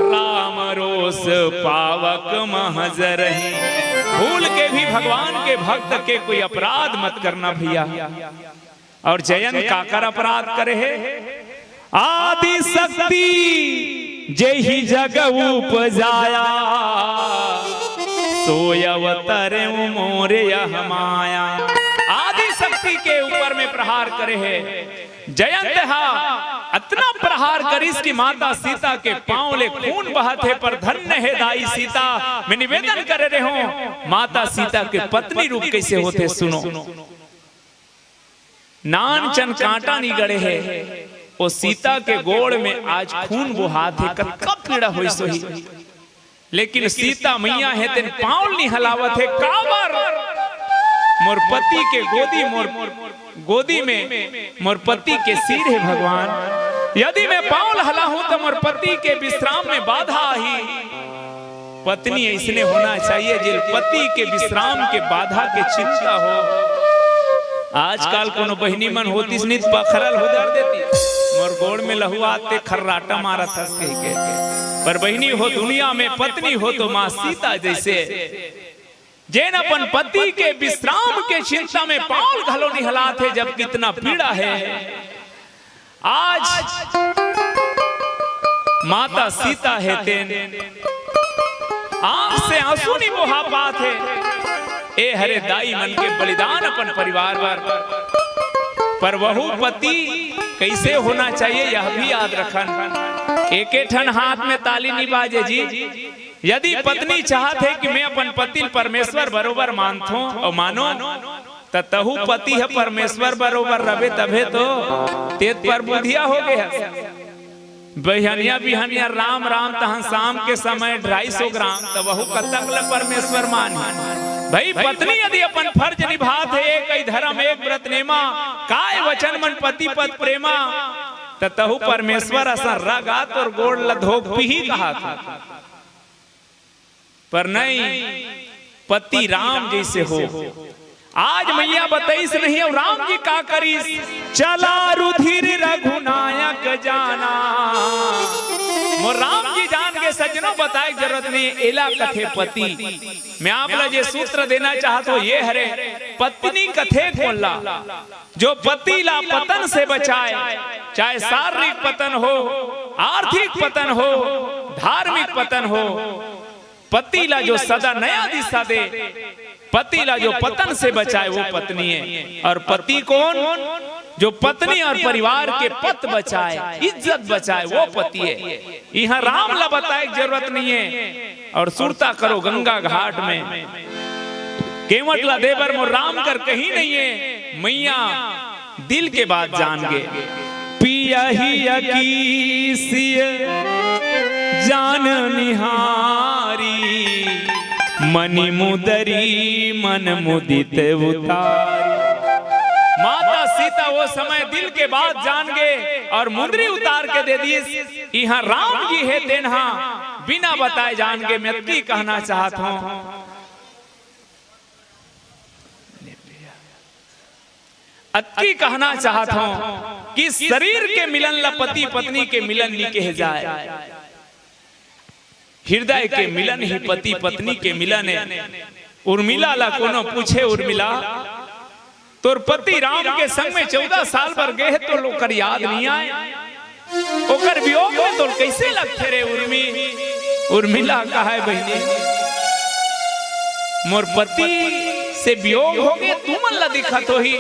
राम रोष पावक महजरही। भूल के भी भगवान के भक्त के कोई अपराध मत करना भैया। और जयंत काकर अपराध करे है आदि शक्ति जेहि जग उपजाया सोयवतर मोरे यह माया। आदि शक्ति के ऊपर में प्रहार करे है जयंत इतना प्रहार करिस की माता सीता के पांव ले खून बहाते पर धन्य है दाई सीता। मैं निवेदन कर रहे हो माता सीता के पत्नी रूप कैसे होते सुनो। नान चन कांटा नहीं गड़े है वो सीता के गोड़ में आज खून बुहात है कब पीड़ा हुई सोही। लेकिन सीता मैया है तेन पांव नहीं हलावत है काबर मोर पति के गोदी में मोर पति के सिर है भगवान। यदि मैं पांव हला हूं तो मोर पति के विश्राम में बाधा ही। पत्नी इसने होना चाहिए जिल पति के विश्राम के बाधा के चिंता हो। आजकल कोनो बहनी मन होती स्नित पखरल हो दर देती मोर गोड़ में लहुआते खर्राटा मारा था के। पर बहनी हो दुनिया में पत्नी हो तो मां सीता जैसे जैन अपन पति के विश्राम के चिंता में पांव घलो निहला थे जब कितना पीड़ा है। आज माता सीता है तेन आंख से आंसू नहीं बहा पात है ए हरे दाई मन के बलिदान अपन परिवार पर वहु पति कैसे होना चाहिए यह भी याद रखन। एक ठन हाथ में ताली नहीं बाजे जी। यदि पत्नी चाहत है कि मैं अपन पति परमेश्वर बरोबर मानथो और मानो तहु पति है परमेश्वर बरोबर रवे तभे तो तेत पर बुधिया हो गया। बहनिया बिहनिया राम राम तहन शाम के समय 250 ग्राम तब वहु कतक ल परमेश्वर मान। भाई पत्नी यदि अपन फर्ज निभात है एक धर्म एक व्रत नेमा काय वचन मन पति पद प्रेमा तहु परमेश्वर असा रगात और गोड़ लधोक ही कहा था। पर नहीं पति राम जैसे हो। आज मैया बताइस नहीं और राम जी का करीस चला रुधिर रघुनायक जाना। मोर राम जी जान के सज्जनों बताए जरूरत नहीं एला कथे पति। मैं आप लगे सूत्र देना चाहता हूँ ये हरे पत्नी कथे खोला जो पति ला पतन से बचाए, चाहे शारीरिक पतन हो आर्थिक पतन हो धार्मिक पतन हो। पति ला जो सदा नया दिशा दे, पति ला जो पतन से बचाए वो पत्नी है। और पति कौन? जो पत्नी और परिवार के पत बचाए इज्जत बचाए वो पति है। यहाँ राम ला बताए जरूरत नहीं है। और सुरता करो गंगा घाट में केवट ला देवर मो राम कर कहीं नहीं है। मैया दिल के बात जान गे पिया ही अकीसिय जान निहारी मनि मुदरी मन मुदित उतारी। माता सीता वो समय दिल के बात जान गए और मुदरी उतार के दे दी। यहाँ राम जी है तेनहा बिना बताए जान के मैं की कहना चाहता हूँ। अति कहना चाहता हूँ कि शरीर के मिलन ला पति पत्नी के मिलन नहीं कहे जाए। हृदय के मिलन ही पति पत्नी के मिलन है। उर्मिला ला कोनो पूछे उर्मिला तोर पति राम के संग में 14 साल पर गए तो लोकर याद नहीं आए। ओकर वियोग में तो कैसे लगते रे उर्मिला कहा है बहनी मोर पति से वियोग हो गए तू मन ला दिखत हो ही,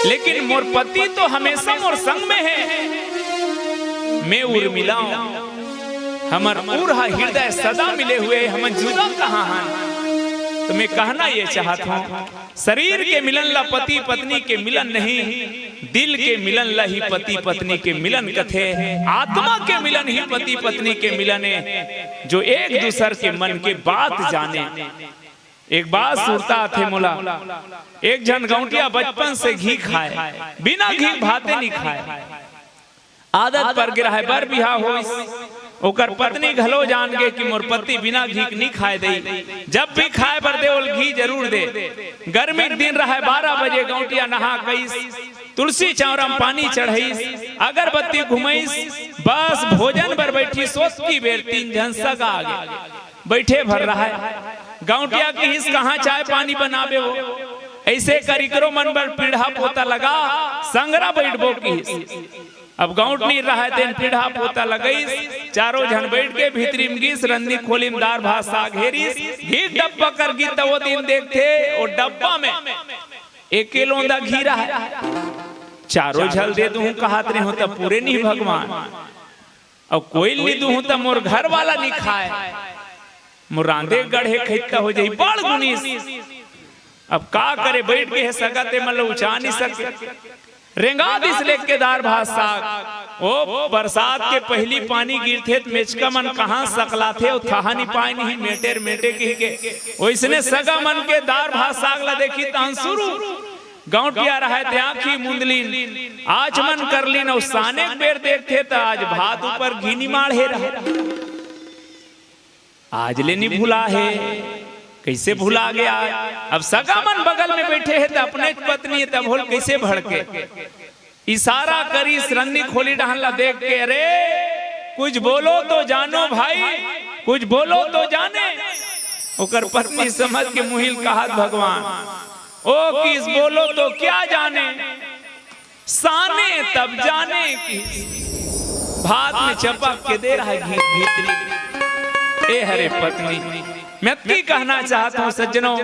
लेकिन मोर पति तो हमेशा मोर संग में है। मैं उर्मिला हूं हमर पूरा हृदय सदा मिले हुए हम जुदा कहाँ हैं। तो मैं कहना ये चाहता हूँ शरीर के मिलन ला पति पत्नी के मिलन नहीं, दिल के मिलन ला ही पति पत्नी के मिलन कथे। आत्मा के मिलन ही पति पत्नी के मिलन है जो एक दूसर के मन के बात जाने। एक बात सुनता थे मोला एक जन गौटिया बचपन से घी खाए बिना घी भाते नहीं खाए। आदत पर गिरा है बर बिहा हो ओकर पत्नी घलो जान गए कि मोर पति बिना घी नहीं खाए दे। जब भी खाए पर दे ओल घी जरूर दे। गर्मी के दिन रहा 12 बजे गौटिया नहा गईस तुलसी चौरम पानी चढ़ाईस अगरबत्ती घुमाईस बस भोजन पर बैठी सोच की बेर 3 जन सगा आगे बैठे भर रहा है। गौटिया की हिस कहाँ चाय पानी बनावे हो ऐसे करिकरो मन पर पीढ़ा पोता लगा संगरा बैठबो की हिस। अब गाउट नहीं रहा तेन पीढ़ा पोता लगईस चारों जन बैठ के भीतरी में गीस रंदी खोलिम दार भात साग घेरीस घी डब्बा कर गी तो वो दिन देखते और डब्बा में 1 किलो दा घी रहा है। चारों झल दे दूं कहत नहीं होता पूरे नहीं भगवान और कोई नहीं दूं तो मोर घर वाला नहीं खाए मोर रांधे गढ़े खैता हो जाई बड़ गुनीस। अब का करे बैठ के सगाते मतलब उचा नहीं सके रेंगा दिस लेके दार भात साग। ओ बरसात के पहली पानी गिरथे तो मेचका मन कहाँ सकला थे और था नहीं पाए नहीं मेटेर मेटे के वैसने सगा मन के दार भात साग ला देखी तहन शुरू गौटिया रहा थे आँखी मुंदलीन आज मन कर लीन और साने बेर देखते तो आज भात ऊपर घीनी माढ़े रहा आज ले नहीं भूला है कैसे भुला गया। अब सगा मन बगल में बैठे हैं तो अपने पत्नी है तब होल कैसे भड़के इशारा करी रन्नी खोली डहला देख के अरे कुछ बोलो तो जानो भाई कुछ बोलो तो जाने। ओकर पत्नी समझ के मुहिल कहा भगवान ओ किस बोलो तो क्या जाने साने तब जाने की भात में चपक के दे रहा है घी भीतरी। ए हरे पत्नी मैं की कहना चाहता हूँ सज्जनों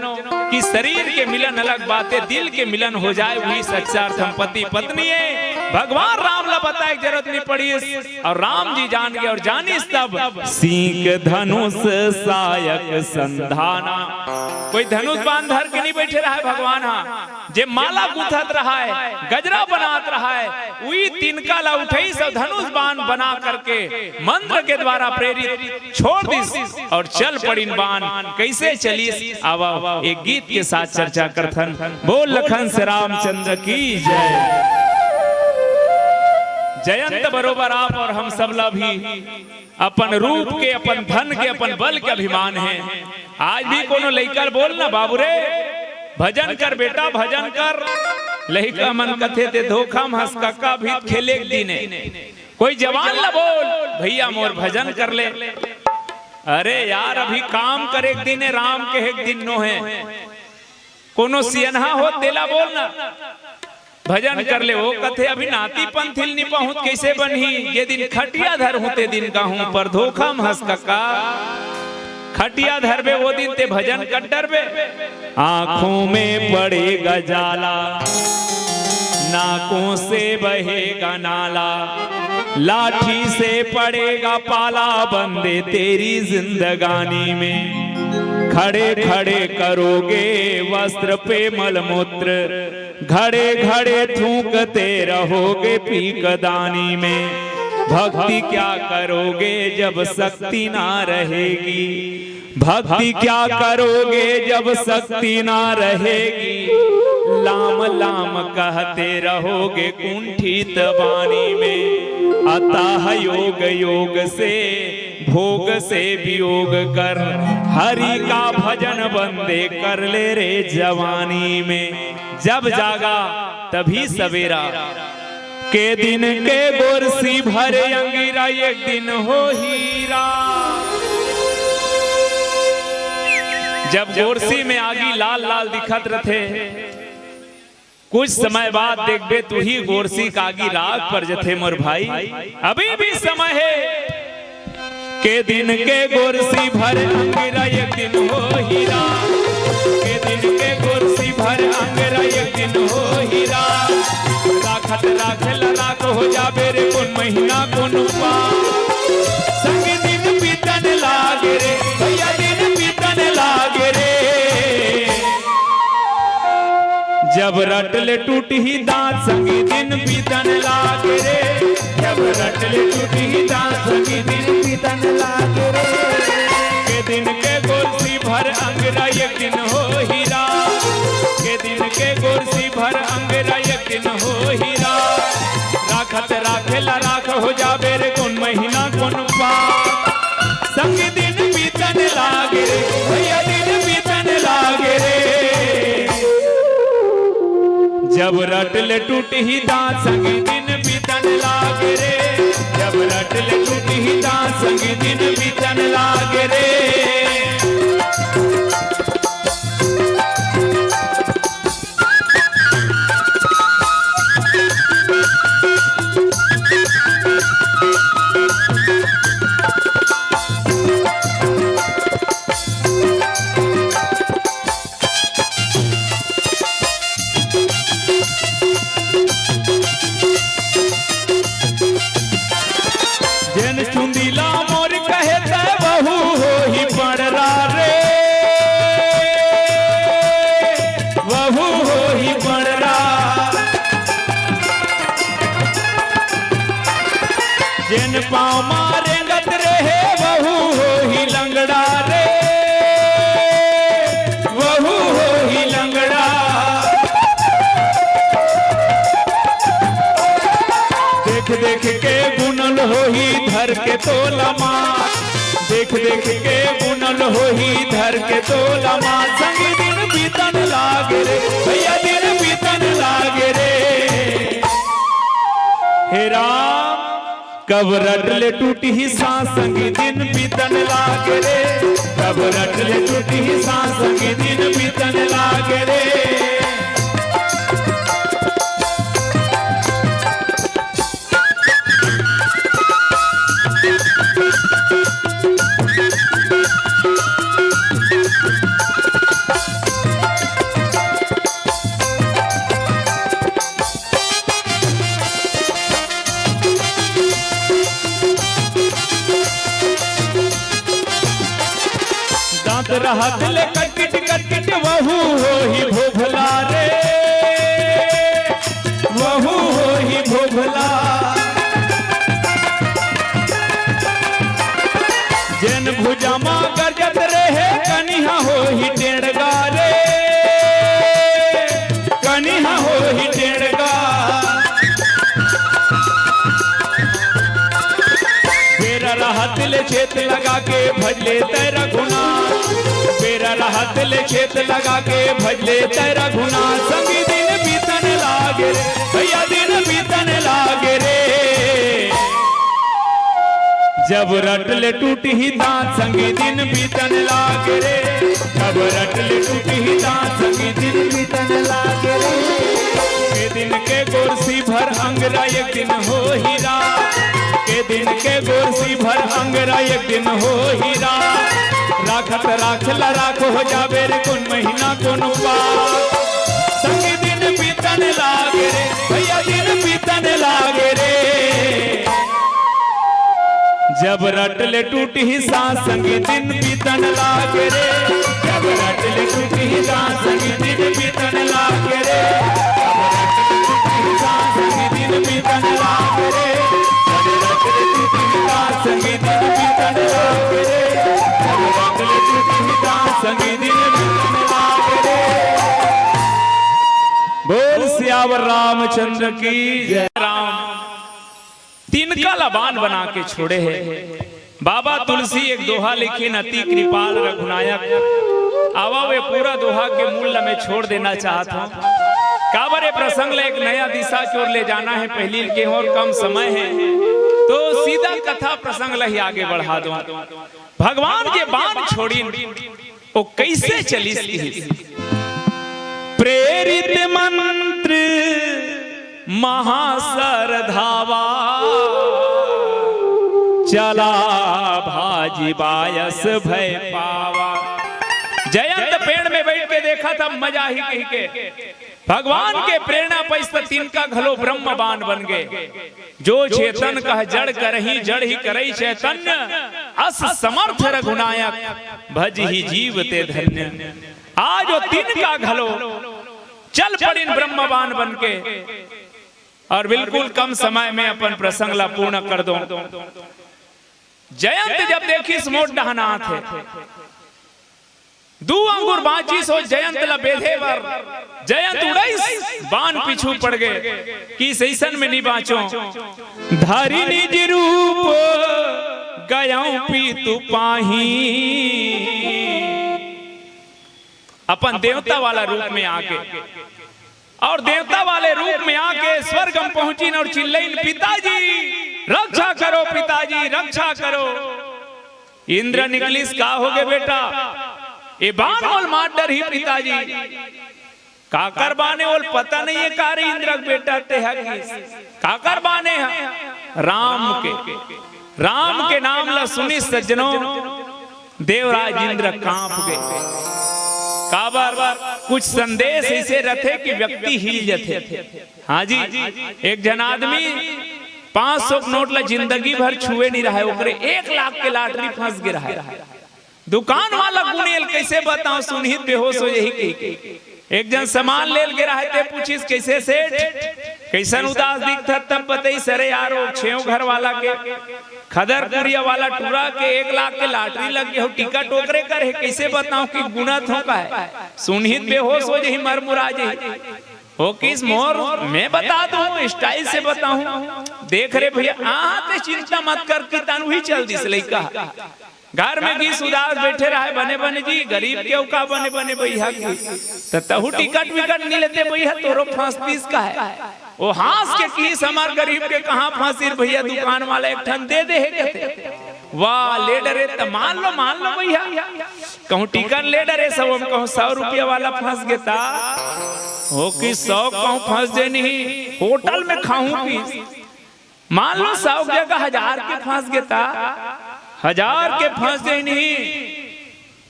कि शरीर के मिलन अलग बात है, दिल के मिलन हो जाए वही सच्चा अर्थ हम पति पत्नी है। भगवान राम ला बताए जरूरत नहीं पड़ी और राम जी जान गए और जानी तब सीख धनुष सायक संधाना। कोई धनुष बांध धर के नहीं बैठे रहा है भगवान, हाँ जे माला गुथत रहा है, गजरा बनात रहा है, वही तिनका ला उठई सब धनुष बाण बना करके मंत्र के द्वारा प्रेरित छोड़ दिस और चल पड़ीन बाण। कैसे चलीस आवा एक गीत के साथ चर्चा करथन। बोल लखन से रामचंद्र की जय। जयंत बरोबर आप और हम सब ला भी अपन रूप के, अपन धन के, अपन बल के अभिमान है। आज भी कोनो लइका बोल ना बाबू रे भजन कर बेटा भजन कर, लइका मन कथे ते धोखा में हंस काका भी खेले दिने। कोई जवान ला बोल भैया मोर भजन कर ले। अरे यार अभी काम करे एक दिन राम के एक दिन नो है। कोनो सियनहा हो तेला बोल ना भजन कर ले। वो कथे अभी नाती पंथिल नहीं पहुंच कैसे बनी, ये दिन खटिया धर होते दिन का हूं पर धोखा में हंस काका खटिया धरबे वो दिन ते भजन कर डरबे। आंखों में पड़ेगा जाला, नाकों से बहेगा नाला, लाठी से पड़ेगा पाला बंदे तेरी जिंदगानी में। खड़े खड़े करोगे वस्त्र पे मलमूत्र, घड़े घड़े थूकते रहोगे पीकदानी में। भक्ति क्या करोगे जब शक्ति ना रहेगी, भक्ति क्या करोगे जब शक्ति ना रहेगी। लाम लाम कहते रहोगे कुंठित वाणी में। अतः योग योग से भोग से वियोग कर, हरि का भजन बंदे कर ले रे जवानी में। जब जागा तभी सवेरा के दिन के गोरसी भरे अंगीरा, एक दिन हो हीरा। जब गोरसी में आगी लाल लाल दिखत रथे, कुछ समय बाद देखबे तू ही गोरसी का आगी राग पर जथे मोर भाई। अभी भी समय है के दिन के गोरसी भरे अंगीरा, एक दिन हो हीरा। के दिन के गोरसी भरे अंगीरा, एक दिन हो हीरा। राखत राखेला राख हो जाबे रे कौन महीना कौन पा। संग दिन बीतन लागे रे भैया, दिन बीतन लागे रे। जब रटले टूट ही दांत संगी दिन बीतन लागे रे। जब रटले टूट ही दांत संगी दिन बीतन लागे रे। के दिन के गोरसी भर अंगरा, एक दिन हो हीरा। के दिन के गोरसी भर अंगरा, एक दिन हो हीरा। राखत राखेला राख हो जाबे रे कौन महीना कौन पा। संग दिन बीतन लागे रे भैया, दिन बीतन लागे रे। जब रटले टूट ही दांत संग दिन बीतन लागे रे। जब रटले टूट ही दांत संग दिन बीतन लागे रे। जिन पाँव मारे गत रहे बहू हो ही लंगड़ा रे। बहू हो ही लंगड़ा। देख देख के बुनल हो ही धर के तोला माँ। देख देख के बुनल हो ही धर के तोला माँ। संग दिन बीतन लागे रे भैया, दिन बीतन लागे रे। हे राम कब रटले टूटी ही सांस संगी दिन बीतन लागे रे। कब रटले टूटी ही सांस संगी दिन बीतन लागे रे। रहत ले कटिट कटिट वहू हो ही भोभला रे, वहू हो ही भोभला। जैन भुजामा गरजत रहे कनिहा हो ही टेढ़गा रे, कनिहा हो ही टेढ़गा। बेरा रहत ले छेत लगा के भजले तेरा गुना, बेरा रहत ले छेत लगा के भजले तेरा गुना। संगी दिन बीतन लागे रे भैया, दिन बीतन लागे रे। जब रटले टूट ही दांत संगी दिन बीतन लागे रे, जब रटले टूट ही दांत संगी दिन बीतन लागे रे। के दिन के गोरसी भर अंगरा एक दिन हो हीरा, के दिन के गोरसी भर अंगरा एक दिन हो हीरा। राखत राखला राख हो जाबे रे कौन महीना कौन बात। संगी दिन बीतन लागे रे भैया, दिन बीतन लागे रे। जब रटले टूट ही सांस संगी दिन बीतन लागे रे, जब रटले टूट ही सांस संगी दिन बीतन लागे रे, जब रटले टूट ही सांस संगी दिन बीतन लागे रे, जब रटले टूट ही सांस संगी दिन बीतन लागे रे, जब रटले टूट ही सांस संगी दिन बीतन लागे रे। बोल सियावर रामचंद्र की जय। राम तिनका लबान बना के छोड़े हैं। बाबा तुलसी एक दोहा लिखी, अति कृपाल रघुनायक। आवा वे पूरा दोहा के मूल में छोड़ देना चाहता हूँ। काबर प्रसंग ले एक नया दिशा की ओर ले जाना है, पहली के और कम समय है तो सीधा कथा प्रसंग लही आगे बढ़ा दो। भगवान के बाण छोड़ी वो कैसे चली प्रेरित मंत्र महासरधावा, चला भाजी बायस भय पावा। जयंत पेड़ में बैठ के देखा था, मजा ही कही के भगवान के प्रेरणा पर तिनका घलो ब्रह्म बाण बन गए। जो चेतन कह जड़ करही जड़ ही करई चैतन्य, अस समर्थ रघुनायक भज ही जीवते धन्य। आज वो तिनका घलो चल पड़िन ब्रह्म बाण बन के, और बिल्कुल कम समय में अपन प्रसंग ला पूर्ण कर दो। जयंत जब देखी मोट डहनाथ है, दू अंगुर बाची सो जयंत ला बेधे बर। जयंत उड़ैस बाण पीछू पड़ गए कि सैसन में नहीं बाँचो। धारी निज रूप गयाऊं पीतु पाही, अपन देवता वाला रूप में आके, और देवता वाले रूप में आके स्वर्गम पहुंची और चिल्लाइन, पिताजी रक्षा करो, पिताजी रक्षा करो। इंद्र निकलिस का हो गए बेटा, ये बाण बोल मार डर ही पिताजी काकर बाने बोल पता नहीं है कार इंद्र बेटा ते है काकर बाने है राम के नाम ला सुनी सज्जनों देवराज इंद्र कांप गए। काबर कुछ संदेश ऐसे रथे कि व्यक्ति हिल जाते। हाँ जी, एक जन आदमी 500 नोट ला जिंदगी भर छुए नहीं रहा है, ओकरे 1 लाख के लॉटरी फंस गया है। दुकान वाला गुनेल कैसे बताऊं, सुनहित बेहोश हो यही कही। एक जन सामान लेल गिरा है, ते पूछिस कैसे सेठ, कैसन उदास दिखता, तब बताई सरे यारो 6 घर वाला के खदरपुरिया वाला टूरा के 1 लाख के लॉटरी लग गया, टिकट ओकरे कर है, कैसे बताऊं कि गुनत हो का है। सुनहित बेहोश हो जही मरमुरा जही हो किस मोर मैं बता दूं, स्टाइल से बताऊं। देख रे भैया ते चिंता मत कर कि तानु ही चल दिस लइका घर में की उदास बैठे रहे बने बने जी, गरीब के का बने बने भैया की तहु टिकट विकट नहीं लेते भैया, तोरो फांस पीस का है। वो हांस के की समार गरीब के कहाँ फांसी भैया, दुकान वाला एक ठन दे दे है। वाह ले डरे तो मान लो भैया, कहूँ टिकट ले डरे सब, हम कहूँ 100 रुपया वाला फंस गया हो कि 100 कहूँ फंस जे नहीं, होटल में खाऊं की मान लो 100 जगह 1000 के फंस गया, 1000 के फंस गए नहीं,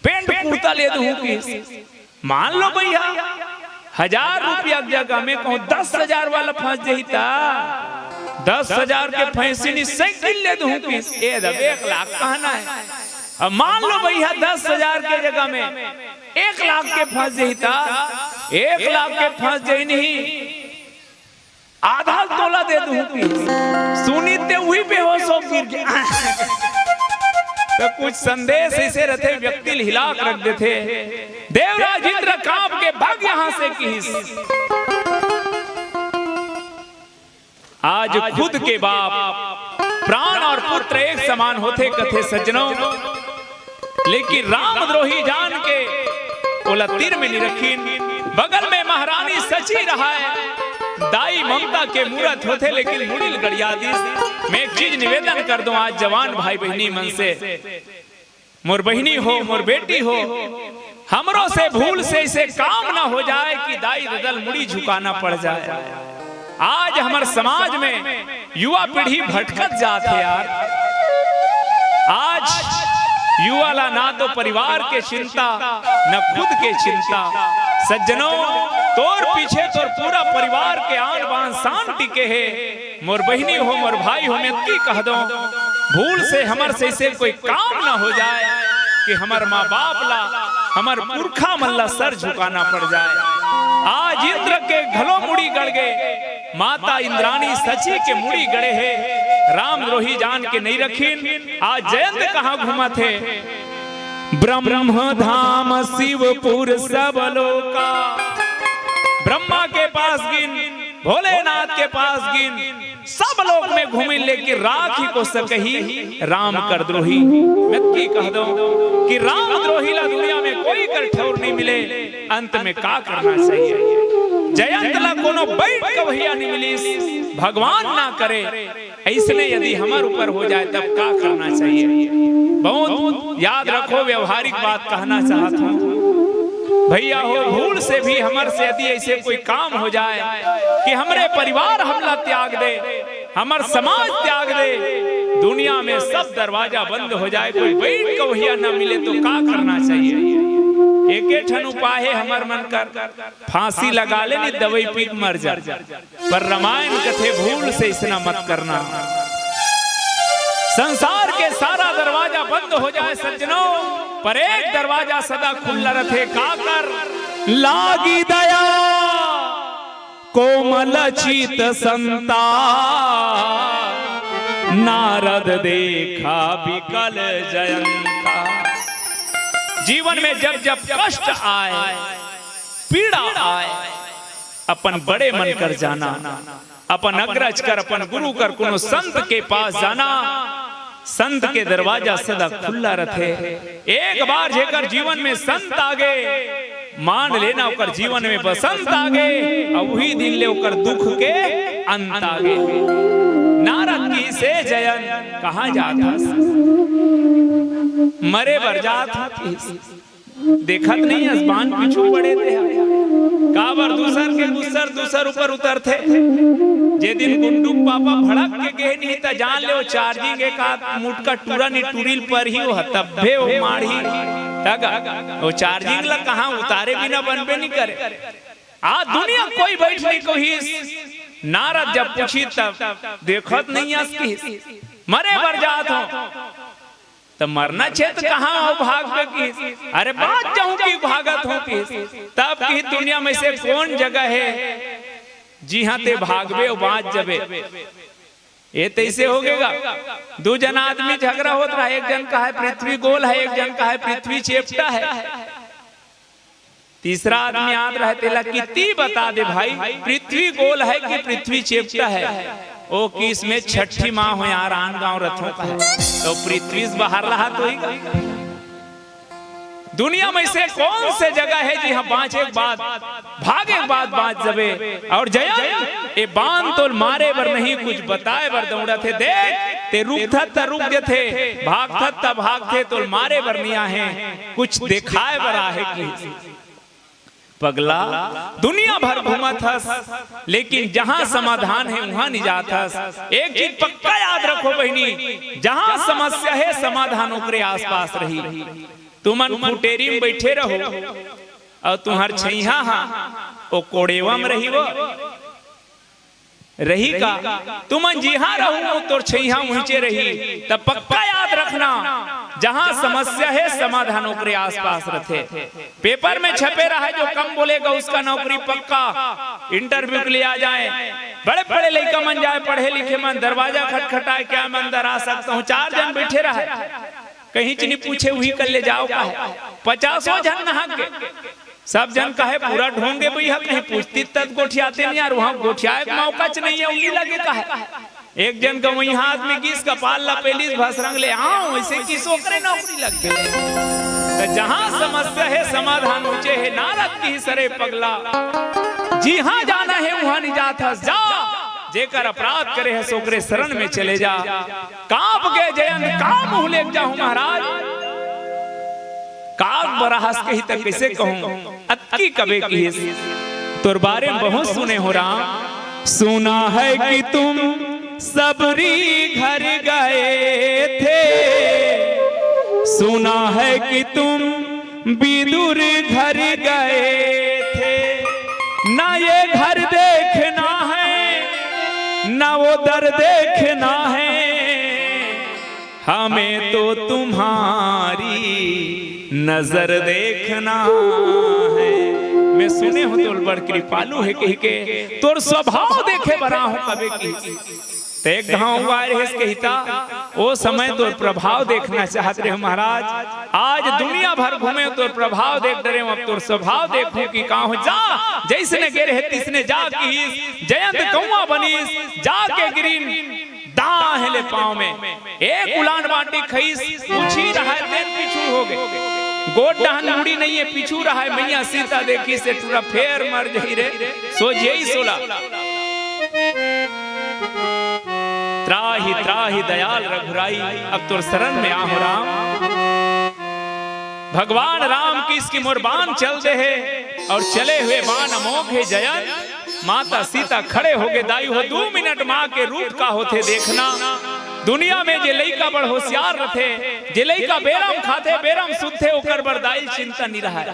पेंट कुर्ता ले दूं की मान लो भैया 1000 रुपया जगह में कहूँ 10,000 वाला फंस जाता, 10,000 के फंसी नहीं साइकिल ले दूं की 1 लाख कहना है। अब मान लो भैया 10,000 के जगह में 1 लाख के फंस जाई था, 1 लाख के फंस जाई नहीं, आधा तोला दे दूं सुनी ते वही बेहोश हो गिर गया। तो कुछ संदेश ऐसे रहते व्यक्ति हिला कर रख देते, देवराज इंद्र कांप के भाग यहां से किस। आज खुद के बाप प्राण और पुत्र एक समान होते कथे सज्जनों, लेकिन रामद्रोही जान के ओला तीर में नहीं रखी। बगल में महारानी सची रहा है, दाई ममता के मूरत होते लेकिन मुड़िल गड़ियादी। मैं एक चीज निवेदन कर दूं आज जवान भाई बहनी मन से, मोर बहनी हो मोर बेटी हो, हमरों से भूल से इसे काम ना हो जाए कि दाई बदल मुड़ी झुकाना पड़ जाए। आज हमारे समाज में युवा पीढ़ी भटकत जाते यार। आज युवा ला ना तो परिवार के चिंता न खुद के चिंता। सज्जनों तोर पीछे तोर पूरा परिवार के आन बान शान टिके है। मोर बहनी हो मोर भाई हो, मैं की कह दो भूल से हमर से कोई काम ना हो जाए कि हमार माँ बाप ला हमार पुरखा मल्ला सर झुकाना पड़ जाए। आज इंद्र के घलो मुड़ी गड़ गए, माता इंद्राणी सची के मुड़ी गड़े है, रामद्रोही जान के नहीं रखीन। आज जयंत कहाँ घुमा थे, ब्रह्म धाम शिवपुर सब लोका। ब्रह्मा के पास गिन, भोलेनाथ के पास गिन, सब लोग में घूमे लेकिन राखी को सकही राम कर द्रोही। मैं की कह दो कि रामद्रोही ला दुनिया में कोई कर ठौर नहीं मिले। अंत में का करना चाहिए, जयंत ला कोनो बैठ के भैया नहीं मिली, भगवान ना करे ऐसने यदि हमारे ऊपर हो जाए तब का करना चाहिए। बहुत याद रखो, व्यवहारिक बात कहना चाहता हूँ भैया हो, भूल से भी हमारे से यदि ऐसे कोई काम हो जाए कि हमारे परिवार हमला त्याग दे, हमार समाज त्याग दे, दुनिया में सब दरवाजा बंद हो जाए, कोई बैठ के भैया ना मिले तो का करना चाहिए। एक ठन उपाय है हमार मन कर, फांसी लगा ले नहीं दवाई पी मर जा, पर रामायण कथे भूल से इतना मत करना। संसार के सारा दरवाजा बंद हो जाए सज्जनों, पर एक दरवाजा सदा खुला रखे, का कर लागी दया कोमल चित संता। नारद देखा विकल जयंता। जीवन में जब जब कष्ट आए, पीड़ा आए, अपन बड़े मन कर जाना, अपन अग्रज कर, अपन गुरु कर, कोनो संत के पास जाना। संत के दरवाजा सदा खुला रखे। एक बार जेकर जीवन में संत आगे, मान लेना ओकर जीवन में बसंत आगे, और वही दिन ले ओकर दुख के अंत आगे। नारद की से जयन कहाँ जाता, मरे बर जाता, देखत नहीं आसमान पीछू पड़े थे, काबर दूसर के दूसर ऊपर उतरते। जे दिन गुंडू पापा भड़क के गए नहीं तो जान ले वो चार्जिंग के का मुट का टूरा नहीं टूरिल पर ही वो तब्बे वो माड़ी तक वो चार्जिंग ला कहाँ उतारे बिना बनबे नहीं करे। आज दुनिया कोई बैठ नहीं कोई। नारद जब पूछी तब देखत नहीं आसकी मरे बर जात हो, तो मरना क्षेत्र कहाँ हो भाग पे की, अरे बात जाऊं की भागत हो की, तब की दुनिया में से कौन जगह है जी हाँ ते भागबे और बाँच जबे। ये तैसे हो गएगा, दो जन आदमी झगड़ा होता रहा, एक जन का है पृथ्वी गोल है, एक जन का है पृथ्वी चेपटा है। तीसरा आदमी याद रहते ला कितनी बता दे भाई पृथ्वी गोल है कि पृथ्वी चेपटा है। ओ कि इसमें छठी माँ हो यार आन गांव रथों का है, तो पृथ्वी से बाहर रहा तो ही दुनिया में से कौन से जगह है जी हाँ बाँच एक बात भागे बाद बाँच जबे। और जयन ए बांध तो मारे बर नहीं कुछ बताए बर दौड़ा थे, देख ते रुक था त रुक थे, भाग था त भाग थे तो मारे बर नहीं आहे, कुछ दिखाए बर आहे की पगला। दुनिया भर घूमा था लेकिन जहां समाधान है वहां नहीं जाता। एक चीज पक्का याद रखो बहनी, जहां समस्या है समाधान ओकरे आसपास रही। तुमन फुटेरी में बैठे रहो और तुम्हार छैया ओ कोड़ेवा में रही वो रही का तुम जिहा रहूं तो छैहा मुहिचे रही। तब पक्का याद रखना, जहां समस्या है समाधान ओकरे आसपास रखे। पेपर में छपे रहा है, जो कम बोलेगा उसका नौकरी पक्का। इंटरव्यू के लिए आ जाए, बड़े बड़े लड़का मन जाए, पढ़े लिखे मन, दरवाजा खटखटाए, क्या मैं अंदर आ सकता हूँ? 4 जन बैठे रहे, कहीं चीनी पूछे वही कर ले जाओ का है। 50 जन नहा के सब जन का है पूरा ढोंगे भैया, कहीं पूछती तब गोठियाते नहीं यार, वहां गोठियाए का मौका नहीं है, उंगली लगे का है। एक जन का वही हाथ में किस का पाल लपेलिस भसरंग ले आओ, ऐसे किसो करे नौकरी लग गई। तो जहां समस्या है समाधान ऊंचे है, नारद की सरे पगला, जी हाँ जाना है वहां निजात हस जा। जेकर अपराध करे है सोकरे शरण में चले जा। कांप गए जयंत, काम मुंह ले जाऊं महाराज, काग बराहस कही तक कैसे कहूं, अतकी कबे की तोर बारे में बहुत सुने हो राम। सुना है कि तुम सबरी घर गए थे, सुना है कि तुम विदुर घर गए थे। ना ये घर देखना है, ना वो दर देखना है, हमें तो तुम्हारी नजर देखना है। मैं सुने हूं तो बड़ कृपालु है कही के, तोर स्वभाव देखे बरा हूं कबे की। तो एक गांव वायरस कहता, वो समय तोर प्रभाव देखना चाहते रहे महाराज। आज दुनिया भर घूमे तोर प्रभाव देख डरे, अब तोर स्वभाव देखो कि कहाँ हो जा। जैसे ने गिरे है तिसने जा की जयंत कौआ बनीस, जाके गिरीन दाहेले पांव में एक उलान बाटी खईस, पूछी रहा है देन पीछू हो गए। गोट डहन मुड़ी नहीं है, पीछू रहा है। मैया सीता देखी से टूरा फेर मर जही रे, सो यही सोला। त्राही त्राही दयाल रघुराई, अब तोर शरण में आहो राम। भगवान राम की इसकी मोरबान चल दे है, और चले हुए बाण अमोघ है जयंत। माता सीता खड़े हो गए, दाई हो 2 मिनट माँ के रूप का होते देखना। दुनिया में जे लइका बड़ होशियार रथे, जे लइका बेरम खाते बेरम सुनते, ओकर बरदाई चिंता नहीं रहा।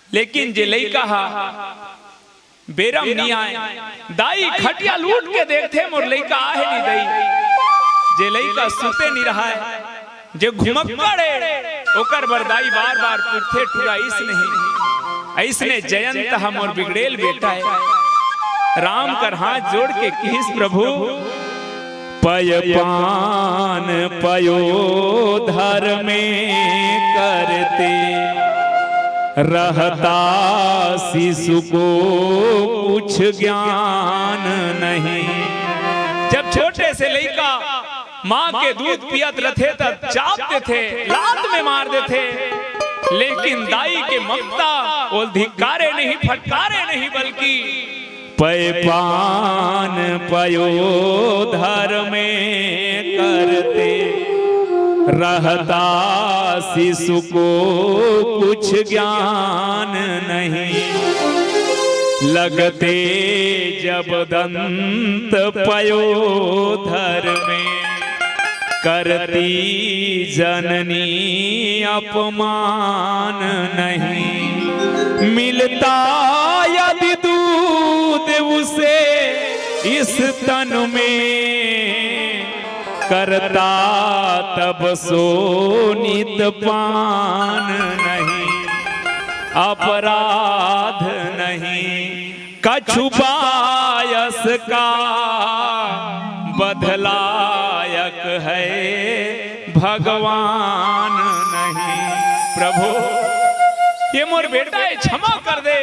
लेकिन जे लइका हा बेरम नहीं आए, दाई खटिया लूट के देखते मोर लइका आहे नहीं दई। जे लइका सुते नहीं रहा है, जे घुमक्कड़े ओकर बरदाई बार बार पूछते टूरा इस नहीं। ऐसने जयंत हम और बिगड़ेल बेटा है। राम कर हाथ जोड़ के किस प्रभु, पय पान पयोधर में करते, रहता शिशु को कुछ ज्ञान नहीं। जब छोटे से लइका माँ के दूध पियत रथे तब चापते थे, लात में मार देते। लेकिन दाई के ममता वो धिक्कारे नहीं, फटकारे नहीं, बल्कि पय पान पयोधर में करते, रहता शिशु को कुछ ज्ञान नहीं। लगते जब दंत पयोधर में, करती जननी अपमान नहीं। मिलता यदि दूध उसे इस तन में, करता तब सोनित पान नहीं। अपराध नहीं कछु बायस का, बदलायक है भगवान नहीं। प्रभु ये मोर बेटा है, क्षमा कर दे।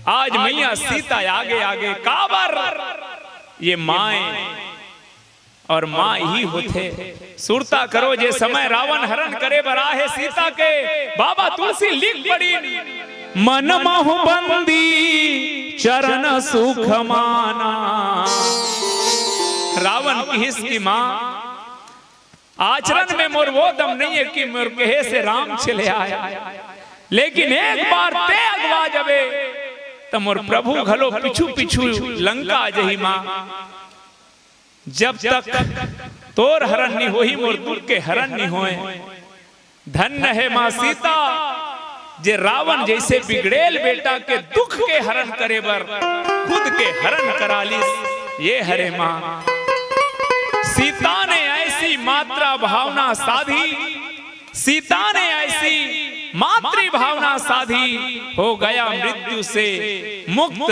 आज मैया सीता आगे आगे काबर, ये माए और माँ ही होते। सुरता करो जे समय रावण हरण करे बरा है सीता के, बाबा तुलसी लिख पड़ी। मन मोह बंदी चरण सुख माना। रावण की इसकी माँ आचरण में मोर वो दम नहीं है कि मोर कहे से राम चले आया। लेकिन एक बार ते अगवा जबे तो मोर प्रभु घलो पिछू पिछू लंका जही माँ। जब तक तोर हरण नहीं होही, मोर दुख के हरण नहीं होए। धन्य है माँ सीता जे रावण जैसे बिगड़ेल बेटा के दुख के हरण करे बर खुद के हरण करालिस। ये हरे मां सीता ने ऐसी मात्रा भावना साधी, सीता ने ऐसी मातृ भावना साधी, हो गया मृत्यु से मुक्त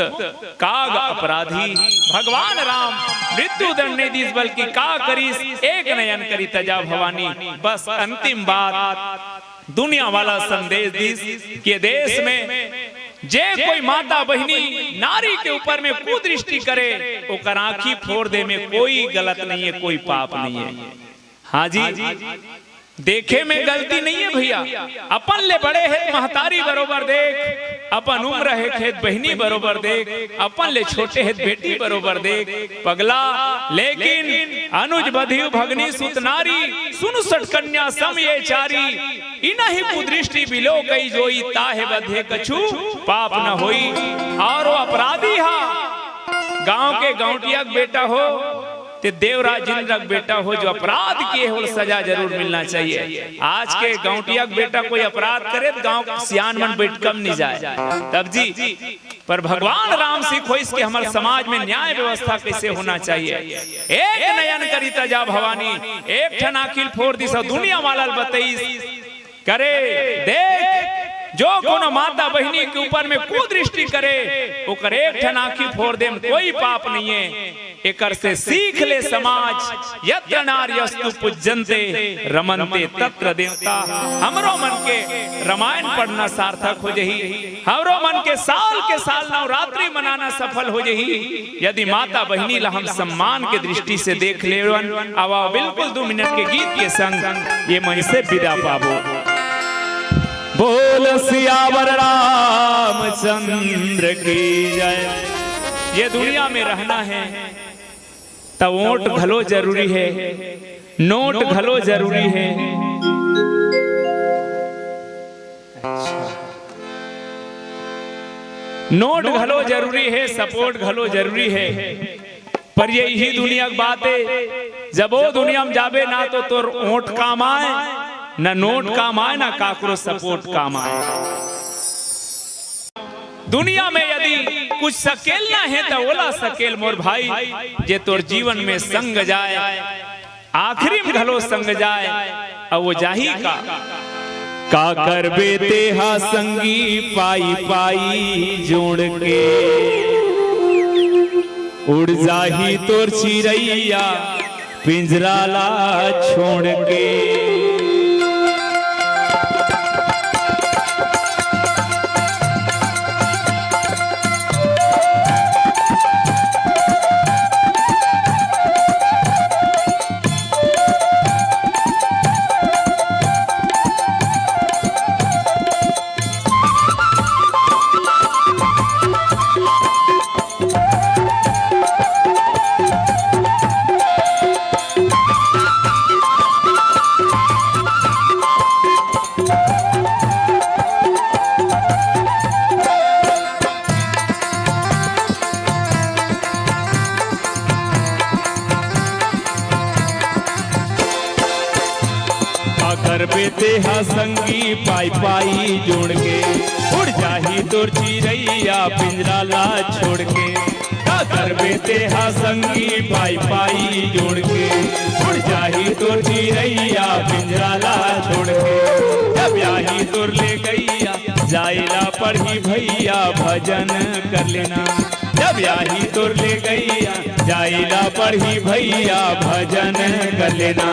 काग अपराधी। भगवान राम मृत्यु दंड ने दीस बल्कि का करीस एक नयन करी तजा भवानी। बस अंतिम बात दुनिया वाला संदेश दीस कि देश में जे कोई माता बहनी नारी के ऊपर में कुदृष्टि करे ओकर आंखी फोड़ दे में कोई गलत नहीं है, कोई पाप नहीं है। हाँ जी, देखे में गलती नहीं है भैया। अपन ले बड़े है महतारी बरोबर देख, अपन उम्र है खेत बहनी बरोबर देख, अपन ले छोटे है बेटी बरोबर देख पगला। लेकिन अनुज बधियु भगनी सुत नारी, सुन सट कन्या सम ये चारी। इना ही कुदृष्टि बिलो गई जोई, ताहे बधे कछु पाप न होई। और वो अपराधी हा गांव के गांवटिया बेटा हो ते देवराज इंद्र बेटा हो, जो अपराध किए हो सजा जरूर मिलना चाहिए। आज के गांवटिया बेटा कोई अपराध करे तो गांव सियान मन बैठ कम नहीं जाए तब जी। पर भगवान राम सीखो इसके हमारे समाज में न्याय व्यवस्था कैसे होना चाहिए। एक नयन करी तजा भवानी, एक ठन आखिल फोड़ दिस दुनिया वाला बताइस करे। देख जो कोनो माता बहनी के ऊपर में कुदृष्टि करे ओकर एक ठन आंखी फोड़ दे में कोई पाप नहीं है। एकर से सीख ले समाज, यत्र नार्यस्तु पूज्यन्ते रमन्ते तत्र देवता। हमरो मन के रामायण पढ़ना सार्थक हो जही, हमरो मन के साल नवरात्रि मनाना सफल हो जही यदि माता बहनी ला हम सम्मान के दृष्टि से देख लेवन। आवा बिल्कुल 2 मिनट के गीत के संग ये मन से विदा पाबो। बोल सियावर रामचंद्र की जय। ये दुनिया में रहना है तो वोट घलो जरूरी है, नोट घलो जरूरी है। नोट घलो जरूरी है, सपोर्ट घलो जरूरी है। पर यही दुनिया की बात है, जब वो दुनिया में जाबे ना तो तोर वोट काम आए, न नोट काम आए, न काकरो सपोर्ट काम आए। दुनिया में यदि कुछ सकेलना है तो ओला सकेल मोर भाई, जे तोर जीवन में संग जाए, आखिरी में घलो संग जाए। अब वो जाही का कर बेते हा संगी पाई पाई जोड़ के, उड़ जाही तोर चिरैया पिंजरा ला छोड़ के। बेते हा संगी पाई पाई जोड़ के, उड़ जाही तोर चिरैया पिंजरा ला छोड़ के। कर बेते हा संगी पाई पाई जोड़ के, उड़ जाही तोर चिरैया पिंजरा ला छोड़ के। जब आही तोर ले गैया जाइला पढ़ी भैया भजन कर लेना। जब आही तोर ले गैया जाइला पढ़ी भैया भजन कर लेना।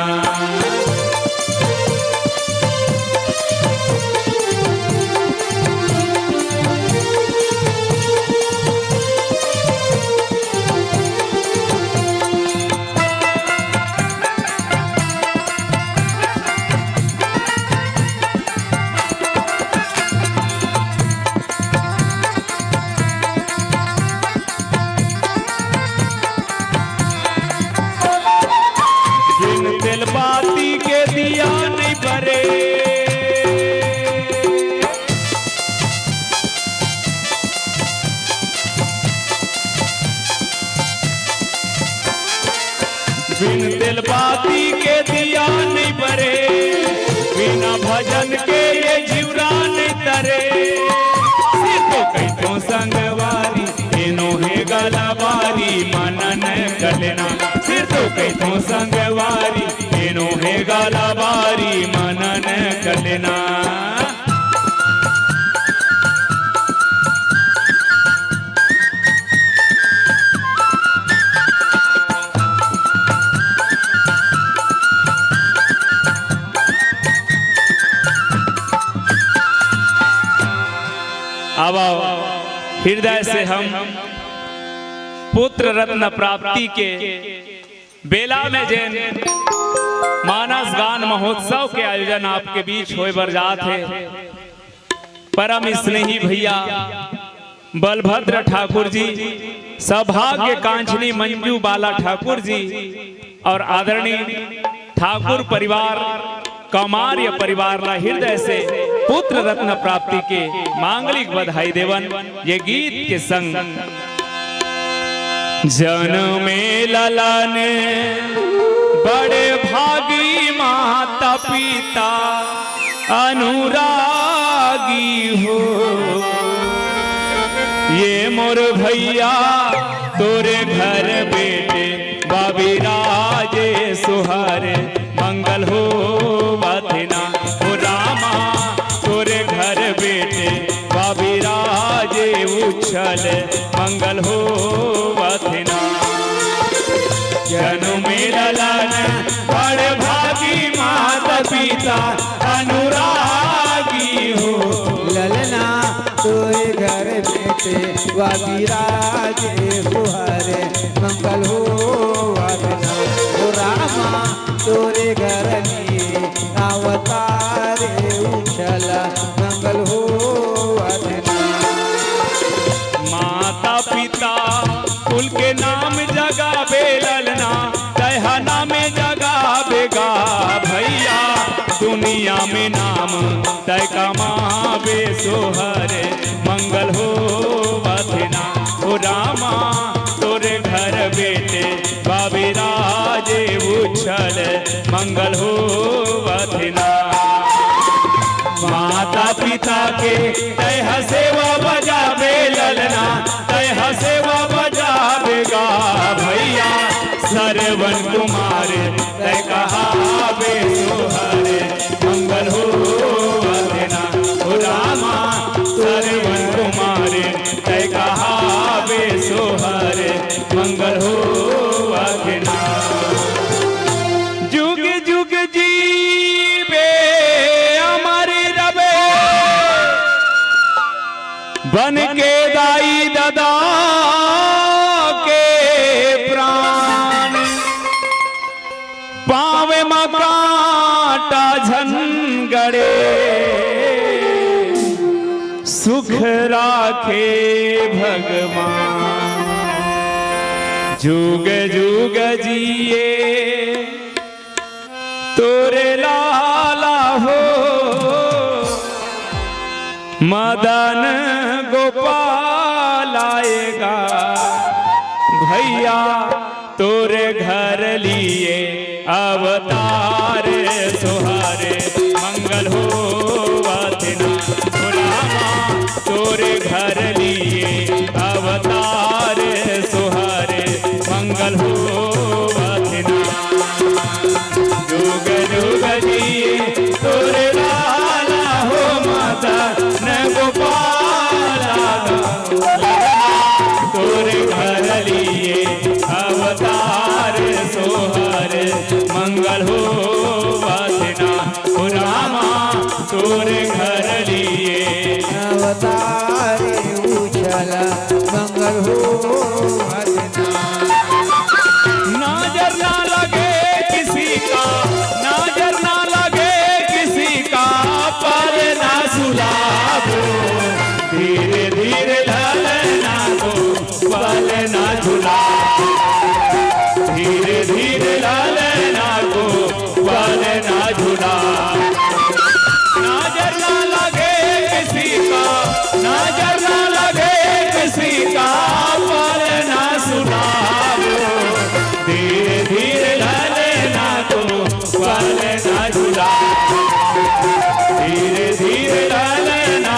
बाती के दिया नहीं भरे, बिन तेल बाती के दिया नहीं भरे, बिना भजन के ये जीवरा नहीं डरे सिर तो कैथों संगवारी एनो है गलवारी मनन कलना सिर तो कैथों संगवारी एनो है गलवारी मनन कलना। अब हृदय से हम पुत्र रत्न प्राप्ति के बेला में जैन मानस गान महोत्सव के आयोजन आपके बीच होए बरजात है। परम स्नेही भैया बलभद्र ठाकुर जी, सौभाग्य कांचनी मंजू बाला ठाकुर जी और आदरणीय ठाकुर परिवार कौमार्य परिवार ला हृदय से पुत्र रत्न प्राप्ति के मांगलिक बधाई देवन। ये गीत के संग जनमे ललन बड़े भागी माता पिता अनुरागी हो, ये मोर भैया तोरे घर बेटे बाबीराजे सुहारे मंगल हो बथिना हो रामा तोरे घर बेटे बाबीराजे उछल मंगल हो बथिना। जन्मे ललन बड़ भागी माता पिता अनुरागी हो, ललना तोरे घर बेटे बाबीराजे सुहारे मंगल हो बथिना हो रामा तोरे घर अवतारे उछल मंगल हो बथिना। माता पिता कुल के नाम जगा बेलना तहा नाम जगा बेगा भैया दुनिया में नाम तय कमावे सोहरे मंगल हो बथिना हो रामा तोरे घर बेटे बाबीराजे उछल मंगल हो बथिना। माता पिता के तय सेवा बजावे ललना तय सेवा बजावेगा भैया सरवन कुमार तय कहावे सोहरे मंगल हो बथिना हो रामा सरवन कुमार तय कहावे सोहरे मंगल हो बथिना। जुग जुग जीवे अमर रवे बन के दाई दादा के प्राण पावे मकाटा झनगड़े सुख राखे भगवान जुग जुग जिए तोरे लाला हो मदन गोपाल आएगा भैया तोरे घर लिए अवतार सोहारे मंगल हो बथिना हो रामा तोरे घर लिए अवतार सोहारे मंगल हो बथिना। जुग जुग जिए तोरे लाला हो माता न गोपाल तोरे घर लिए अवतार सोहरे मंगल हो बथिना हो रामा तोरे घर लिए अवतारे उछल मंगल हो बथिना। नजर ना लगे किसी का नजर ना लगे किसी का पर ना सुलाबो धीरे धीरे ढलना को पल ना झुला धीरे धीरे ढलना को पल ना झुला। नजर ना लगे किसी का नजर ना लगे किसी का पर ना सुनाबो धीरे धीरे ढलना को पल ना झुला धीरे धीरे ढलना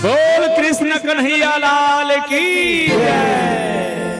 बोल कृष्ण कन्हैया लाल की